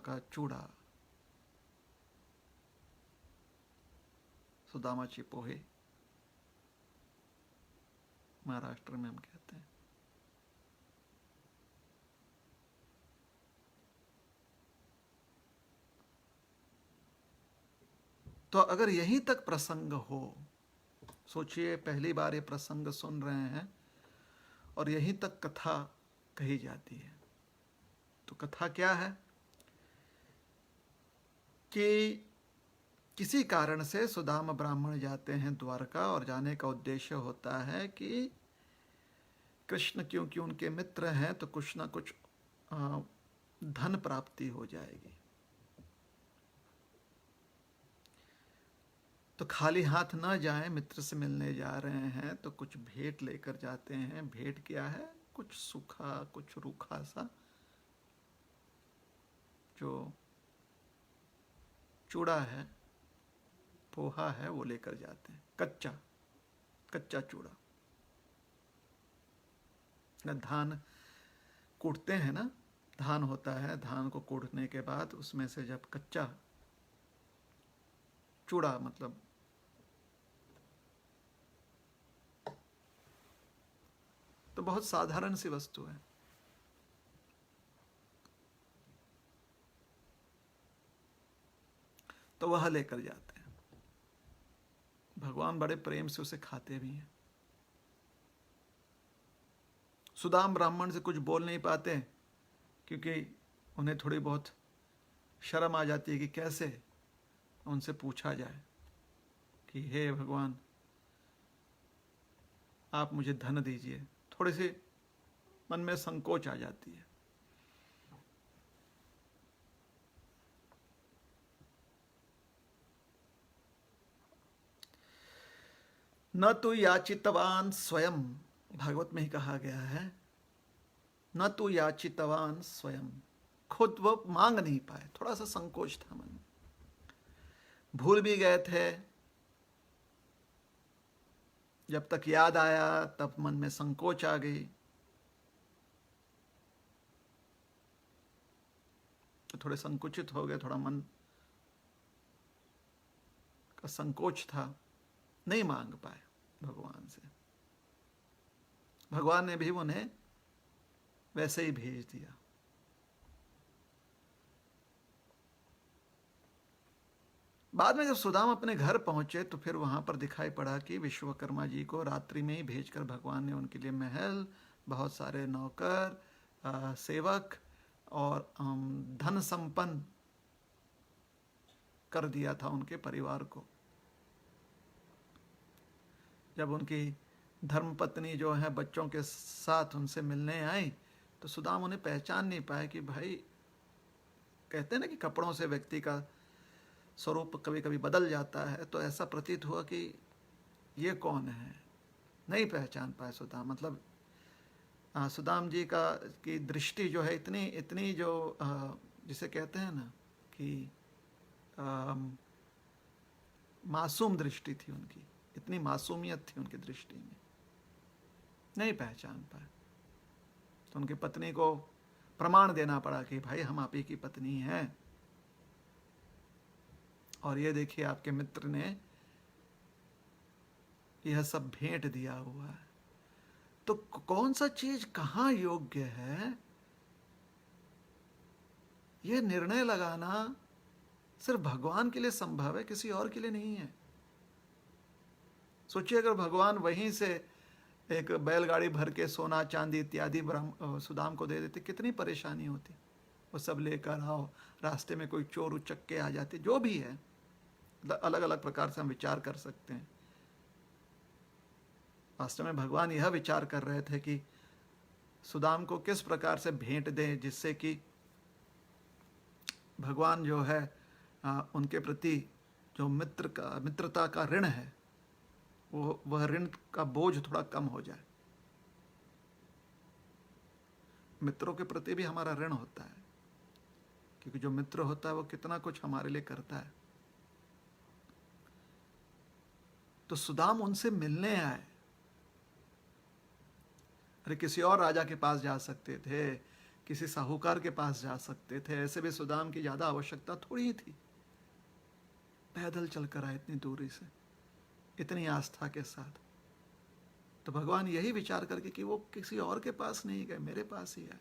का चूड़ा, सुदामाची पोहे महाराष्ट्र में हम कहते हैं। तो अगर यहीं तक प्रसंग हो, सोचिए पहली बार ये प्रसंग सुन रहे हैं और यहीं तक कथा कही जाती है, तो कथा क्या है कि किसी कारण से सुदामा ब्राह्मण जाते हैं द्वारका, और जाने का उद्देश्य होता है कि कृष्ण क्योंकि उनके मित्र हैं तो कुछ ना कुछ धन प्राप्ति हो जाएगी। तो खाली हाथ न जाएं, मित्र से मिलने जा रहे हैं तो कुछ भेंट लेकर जाते हैं। भेंट क्या है? कुछ सूखा, कुछ रूखा सा जो चूड़ा है, पोहा है, वो लेकर जाते हैं। कच्चा कच्चा चूड़ा। धान कूटते हैं ना, धान होता है, धान को कूटने के बाद उसमें से जब कच्चा चूड़ा, मतलब तो बहुत साधारण सी वस्तु है, तो वह लेकर जाते हैं। भगवान बड़े प्रेम से उसे खाते भी हैं। सुदाम ब्राह्मण से कुछ बोल नहीं पाते क्योंकि उन्हें थोड़ी बहुत शर्म आ जाती है कि कैसे उनसे पूछा जाए कि हे भगवान, आप मुझे धन दीजिए। थोड़ी सी मन में संकोच आ जाती है। न तो याचितवान स्वयं, भागवत में ही कहा गया है, न तो याचितवान स्वयं, खुद वो मांग नहीं पाए, थोड़ा सा संकोच था मन में। भूल भी गए थे, जब तक याद आया तब मन में संकोच आ गई, तो थोड़े संकुचित हो गए, थोड़ा मन का संकोच था, नहीं मांग पाए भगवान से। भगवान ने भी उन्हें वैसे ही भेज दिया। बाद में जब सुदाम अपने घर पहुंचे तो फिर वहां पर दिखाई पड़ा कि विश्वकर्मा जी को रात्रि में ही भेजकर भगवान ने उनके लिए महल, बहुत सारे नौकर, सेवक और धन संपन्न कर दिया था उनके परिवार को। जब उनकी धर्मपत्नी जो है बच्चों के साथ उनसे मिलने आई तो सुदाम उन्हें पहचान नहीं पाए कि भाई, कहते हैं ना कि कपड़ों से व्यक्ति का स्वरूप कभी कभी बदल जाता है, तो ऐसा प्रतीत हुआ कि ये कौन है, नहीं पहचान पाए सुदाम। मतलब सुदाम जी की दृष्टि जो है इतनी इतनी जो जिसे कहते हैं ना कि मासूम दृष्टि थी उनकी, इतनी मासूमियत थी उनकी दृष्टि में, नहीं पहचान पाए। तो उनकी पत्नी को प्रमाण देना पड़ा कि भाई हम आप ही की पत्नी हैं, और ये देखिए आपके मित्र ने यह सब भेंट दिया हुआ है। तो कौन सा चीज कहां योग्य है, यह निर्णय लगाना सिर्फ भगवान के लिए संभव है, किसी और के लिए नहीं है। सोचिए अगर भगवान वहीं से एक बैलगाड़ी भर के सोना चांदी इत्यादि सुदाम को दे देते, कितनी परेशानी होती। वो सब लेकर आओ, रास्ते में कोई चोर उचक्के आ जाते, जो भी है, अलग अलग प्रकार से हम विचार कर सकते हैं। वास्तव में भगवान यह विचार कर रहे थे कि सुदाम को किस प्रकार से भेंट दें जिससे कि भगवान जो है उनके प्रति जो मित्रता का ऋण है, वह ऋण का बोझ थोड़ा कम हो जाए। मित्रों के प्रति भी हमारा ऋण होता है, क्योंकि जो मित्र होता है वो कितना कुछ हमारे लिए करता है। तो सुदाम उनसे मिलने आए। अरे किसी और राजा के पास जा सकते थे, किसी साहूकार के पास जा सकते थे, ऐसे भी सुदाम की ज्यादा आवश्यकता थोड़ी ही थी। पैदल चलकर आए इतनी दूरी से, इतनी आस्था के साथ। तो भगवान यही विचार करके कि वो किसी और के पास नहीं गए, मेरे पास ही आए,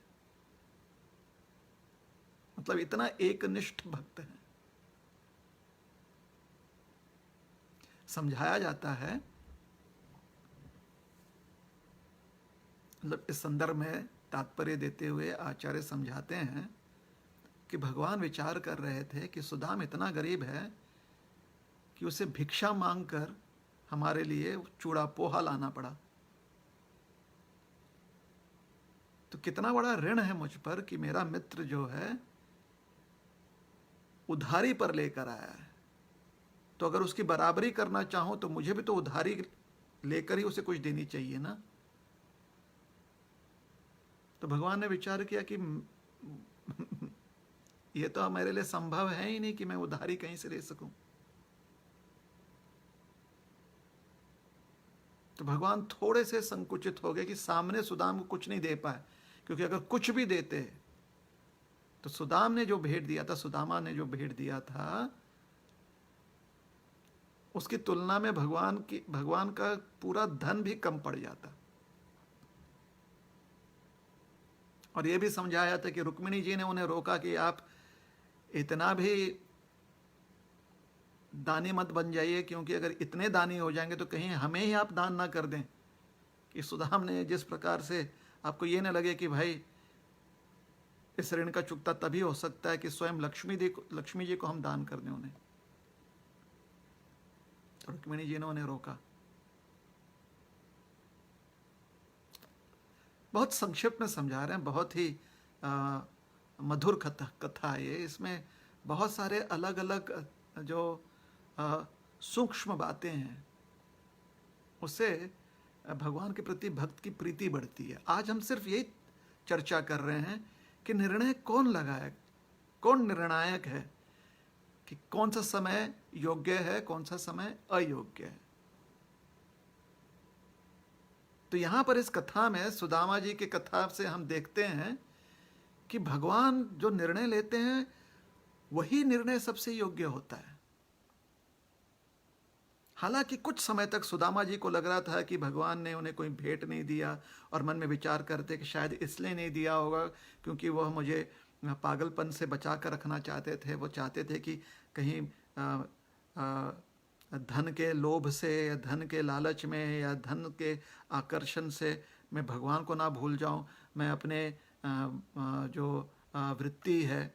मतलब इतना एकनिष्ठ भक्त है। समझाया जाता है, मतलब इस संदर्भ में तात्पर्य देते हुए आचार्य समझाते हैं कि भगवान विचार कर रहे थे कि सुदाम इतना गरीब है कि उसे भिक्षा मांगकर हमारे लिए चूड़ा पोहा लाना पड़ा। तो कितना बड़ा ऋण है मुझ पर कि मेरा मित्र जो है उधारी पर लेकर आया है। तो अगर उसकी बराबरी करना चाहूं तो मुझे भी तो उधारी लेकर ही उसे कुछ देनी चाहिए ना। तो भगवान ने विचार किया कि यह तो मेरे लिए संभव है ही नहीं कि मैं उधारी कहीं से ले सकूं। तो भगवान थोड़े से संकुचित हो गए कि सामने सुदाम को कुछ नहीं दे पाए, क्योंकि अगर कुछ भी देते तो सुदाम ने जो भेंट दिया था, सुदामा ने जो भेंट दिया था, उसकी तुलना में भगवान का पूरा धन भी कम पड़ जाता। और यह भी समझाया था कि रुक्मिणी जी ने उन्हें रोका कि आप इतना भी दानी मत बन जाइए, क्योंकि अगर इतने दानी हो जाएंगे तो कहीं हमें ही आप दान ना कर दें, कि सुदाम ने जिस प्रकार से आपको ये ना लगे कि भाई इस ऋण का चुकता तभी हो सकता है कि स्वयं लक्ष्मी जी को हम दान कर दें उन्हें। रुक्मिणी जी ने उन्हें रोका। बहुत संक्षिप्त में समझा रहे हैं, बहुत ही मधुर कथा है ये। इसमें बहुत सारे अलग अलग जो सूक्ष्म बातें हैं, उससे भगवान के प्रति भक्त की प्रीति बढ़ती है। आज हम सिर्फ यही चर्चा कर रहे हैं कि निर्णय कौन लगाए, कौन निर्णायक है, कि कौन सा समय योग्य है, कौन सा समय अयोग्य है। तो यहां पर इस कथा में, सुदामा जी की कथा से हम देखते हैं कि भगवान जो निर्णय लेते हैं वही निर्णय सबसे योग्य होता है। हालांकि कुछ समय तक सुदामा जी को लग रहा था कि भगवान ने उन्हें कोई भेंट नहीं दिया, और मन में विचार करते कि शायद इसलिए नहीं दिया होगा क्योंकि वह मुझे पागलपन से बचा कर रखना चाहते थे। वो चाहते थे कि कहीं धन के लोभ से या धन के लालच में या धन के आकर्षण से मैं भगवान को ना भूल जाऊं, मैं अपने जो वृत्ति है,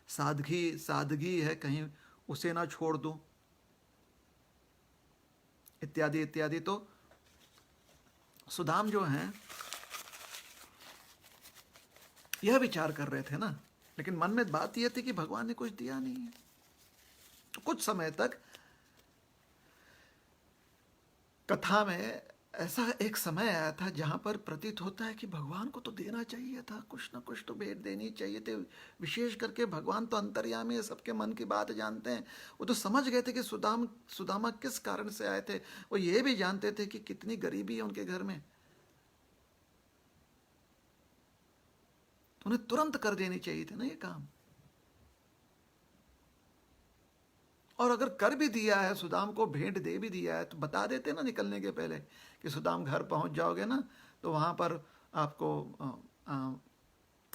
सादगी है, कहीं उसे ना छोड़ दूं, इत्यादि इत्यादि। तो सुदाम जो हैं यह विचार कर रहे थे ना, लेकिन मन में बात यह थी कि भगवान ने कुछ दिया नहीं है। तो कुछ समय तक कथा में ऐसा एक समय आया था जहां पर प्रतीत होता है कि भगवान को तो देना चाहिए था, कुछ ना कुछ तो भेंट देनी चाहिए थे। विशेष करके भगवान तो अंतर्यामी है, सबके मन की बात जानते हैं। वो तो समझ गए थे कि सुदामा किस कारण से आए थे। वो ये भी जानते थे कि कितनी गरीबी है उनके घर में, तो उन्हें तुरंत कर देनी चाहिए थी ना ये काम। और अगर कर भी दिया है, सुदाम को भेंट दे भी दिया है, तो बता देते ना निकलने के पहले कि सुदाम घर पहुंच जाओगे ना तो वहां पर आपको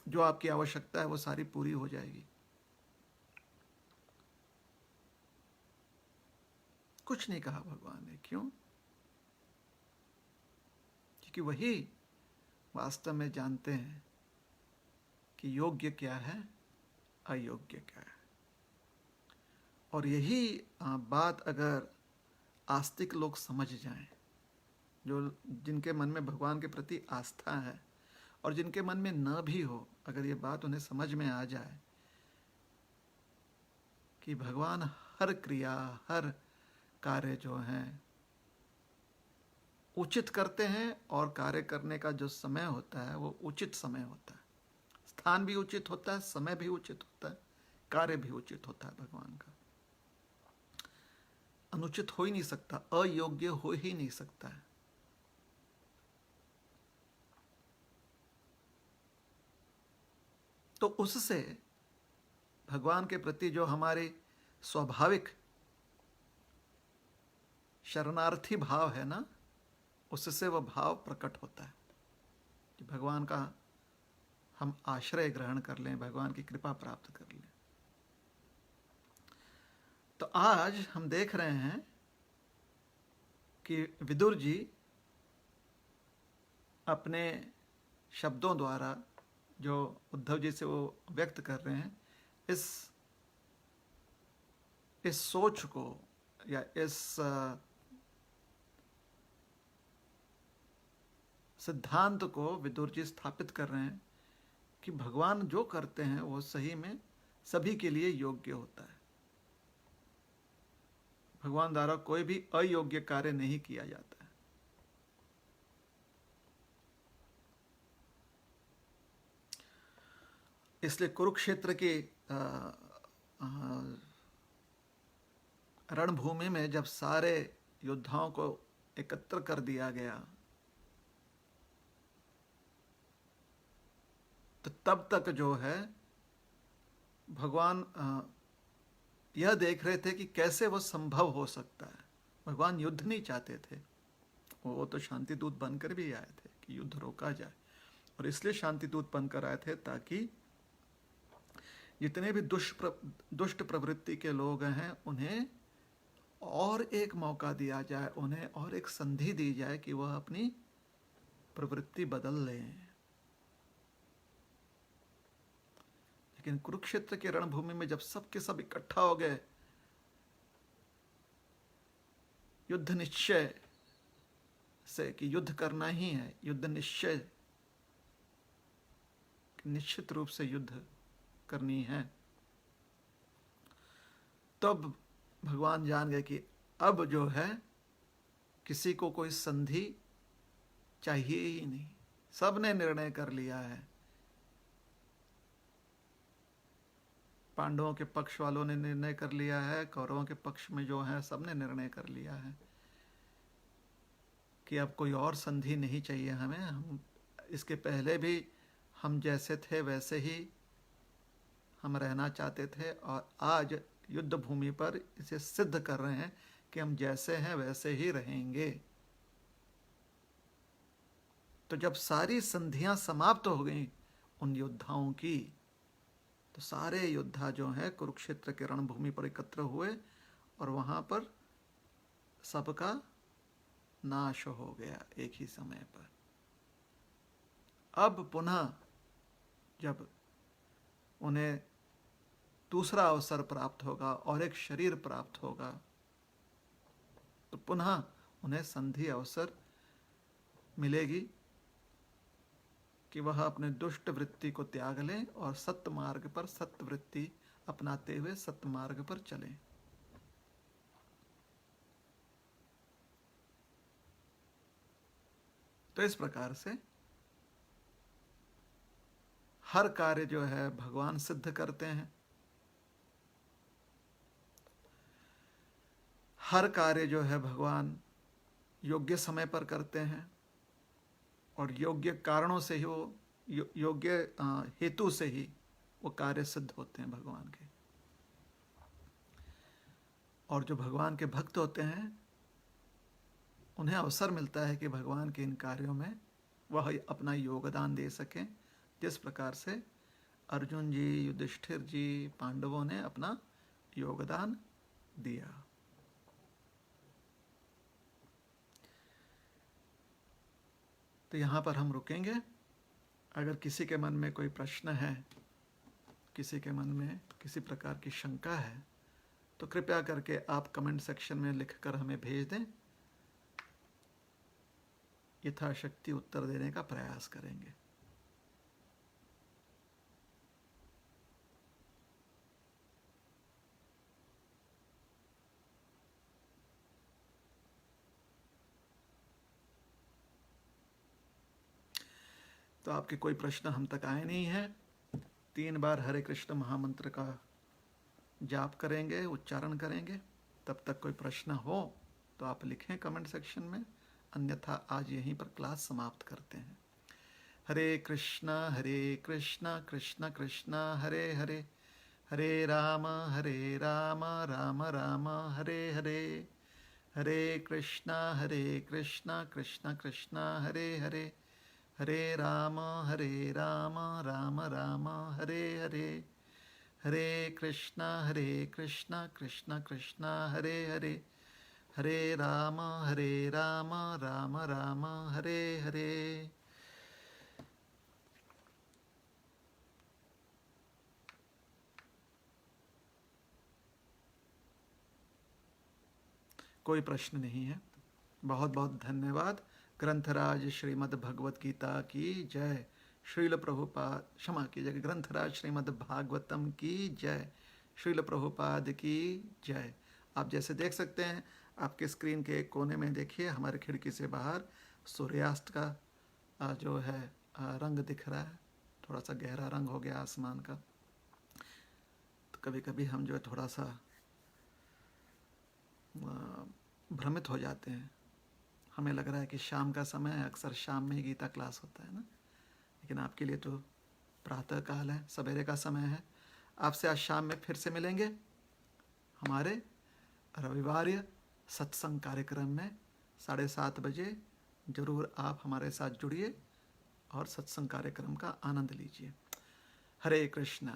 जो आपकी आवश्यकता है वो सारी पूरी हो जाएगी। कुछ नहीं कहा भगवान ने। क्यों? क्योंकि वही वास्तव में जानते हैं कि योग्य क्या है, अयोग्य क्या है। और यही बात अगर आस्तिक लोग समझ जाएं, जो जिनके मन में भगवान के प्रति आस्था है, और जिनके मन में न भी हो, अगर ये बात उन्हें समझ में आ जाए कि भगवान हर क्रिया, हर कार्य जो हैं उचित करते हैं, और कार्य करने का जो समय होता है वो उचित समय होता है, स्थान भी उचित होता है, समय भी उचित होता है, कार्य भी उचित होता है भगवान का। अनुचित हो ही नहीं सकता, अयोग्य हो ही नहीं सकता है। तो उससे भगवान के प्रति जो हमारे स्वाभाविक शरणार्थी भाव है ना, उससे वह भाव प्रकट होता है कि भगवान का हम आश्रय ग्रहण कर लें, भगवान की कृपा प्राप्त कर लें। तो आज हम देख रहे हैं कि विदुर जी अपने शब्दों द्वारा जो उद्धव जी से वो व्यक्त कर रहे हैं, इस सोच को या इस सिद्धांत को विदुर जी स्थापित कर रहे हैं कि भगवान जो करते हैं वो सही में सभी के लिए योग्य होता है। भगवान द्वारा कोई भी अयोग्य कार्य नहीं किया जाता है। इसलिए कुरुक्षेत्र के रणभूमि में जब सारे योद्धाओं को एकत्र कर दिया गया, तो तब तक जो है भगवान यह देख रहे थे कि कैसे वो संभव हो सकता है। भगवान युद्ध नहीं चाहते थे, वो तो शांति दूत बनकर भी आए थे कि युद्ध रोका जाए, और इसलिए शांति दूत बनकर आए थे ताकि जितने भी दुष्ट प्रवृत्ति के लोग हैं उन्हें और एक मौका दिया जाए, उन्हें और एक संधि दी जाए कि वह अपनी प्रवृत्ति बदल लें। लेकिन कुरुक्षेत्र के रणभूमि में जब सब के सब इकट्ठा हो गए, युद्ध निश्चय से कि युद्ध करना ही है, युद्ध निश्चय, निश्चित रूप से युद्ध करनी है, तब भगवान जान गए कि अब जो है किसी को कोई संधि चाहिए ही नहीं, सबने निर्णय कर लिया है। पांडवों के पक्ष वालों ने निर्णय कर लिया है, कौरवों के पक्ष में जो है सबने निर्णय कर लिया है कि अब कोई और संधि नहीं चाहिए हमें। हम इसके पहले भी हम जैसे थे वैसे ही हम रहना चाहते थे, और आज युद्ध भूमि पर इसे सिद्ध कर रहे हैं कि हम जैसे हैं वैसे ही रहेंगे। तो जब सारी संधियां समाप्त हो गई उन योद्धाओं की, तो सारे योद्धा जो हैं कुरुक्षेत्र के रणभूमि पर एकत्र हुए और वहां पर सबका नाश हो गया एक ही समय पर। अब पुनः जब उन्हें दूसरा अवसर प्राप्त होगा और एक शरीर प्राप्त होगा, तो पुनः उन्हें संधि अवसर मिलेगी कि वह अपने दुष्ट वृत्ति को त्याग लें और सत्य मार्ग पर, सत्य वृत्ति अपनाते हुए सत्य मार्ग पर चलें। तो इस प्रकार से हर कार्य जो है भगवान सिद्ध करते हैं, हर कार्य जो है भगवान योग्य समय पर करते हैं, और योग्य कारणों से ही वो, योग्य हेतु से ही वो कार्य सिद्ध होते हैं भगवान के। और जो भगवान के भक्त होते हैं उन्हें अवसर मिलता है कि भगवान के इन कार्यों में वह अपना योगदान दे सकें, जिस प्रकार से अर्जुन जी, युधिष्ठिर जी, पांडवों ने अपना योगदान दिया। तो यहाँ पर हम रुकेंगे। अगर किसी के मन में कोई प्रश्न है, किसी के मन में किसी प्रकार की शंका है, तो कृपया करके आप कमेंट सेक्शन में लिखकर हमें भेज दें। यथाशक्ति उत्तर देने का प्रयास करेंगे। तो आपके कोई प्रश्न हम तक आए नहीं है। 3 बार हरे कृष्ण महामंत्र का जाप करेंगे, उच्चारण करेंगे। तब तक कोई प्रश्न हो तो आप लिखें कमेंट सेक्शन में, अन्यथा आज यहीं पर क्लास समाप्त करते हैं। हरे कृष्णा कृष्ण कृष्ण हरे हरे, हरे राम राम राम हरे हरे, हरे कृष्णा कृष्ण कृष्ण हरे हरे, हरे राम राम राम हरे हरे, हरे कृष्णा कृष्ण कृष्ण हरे हरे, हरे राम राम राम हरे हरे। कोई प्रश्न नहीं है। बहुत बहुत धन्यवाद। ग्रंथराज श्रीमद् भगवत गीता की जय। श्रील प्रभुपाद, क्षमा कीजिएगा, ग्रंथराज श्रीमद् भागवतम की जय। श्रील प्रभुपाद की जय। आप जैसे देख सकते हैं, आपके स्क्रीन के एक कोने में देखिए, हमारे खिड़की से बाहर सूर्यास्त का जो है रंग दिख रहा है, थोड़ा सा गहरा रंग हो गया आसमान का। तो कभी कभी हम जो है थोड़ा सा भ्रमित हो जाते हैं, हमें लग रहा है कि शाम का समय है, अक्सर शाम में ही गीता क्लास होता है ना, लेकिन आपके लिए तो प्रातः काल है, सवेरे का समय है। आपसे आज शाम में फिर से मिलेंगे हमारे रविवार सत्संग कार्यक्रम में 7:30 बजे। जरूर आप हमारे साथ जुड़िए और सत्संग कार्यक्रम का आनंद लीजिए। हरे कृष्णा।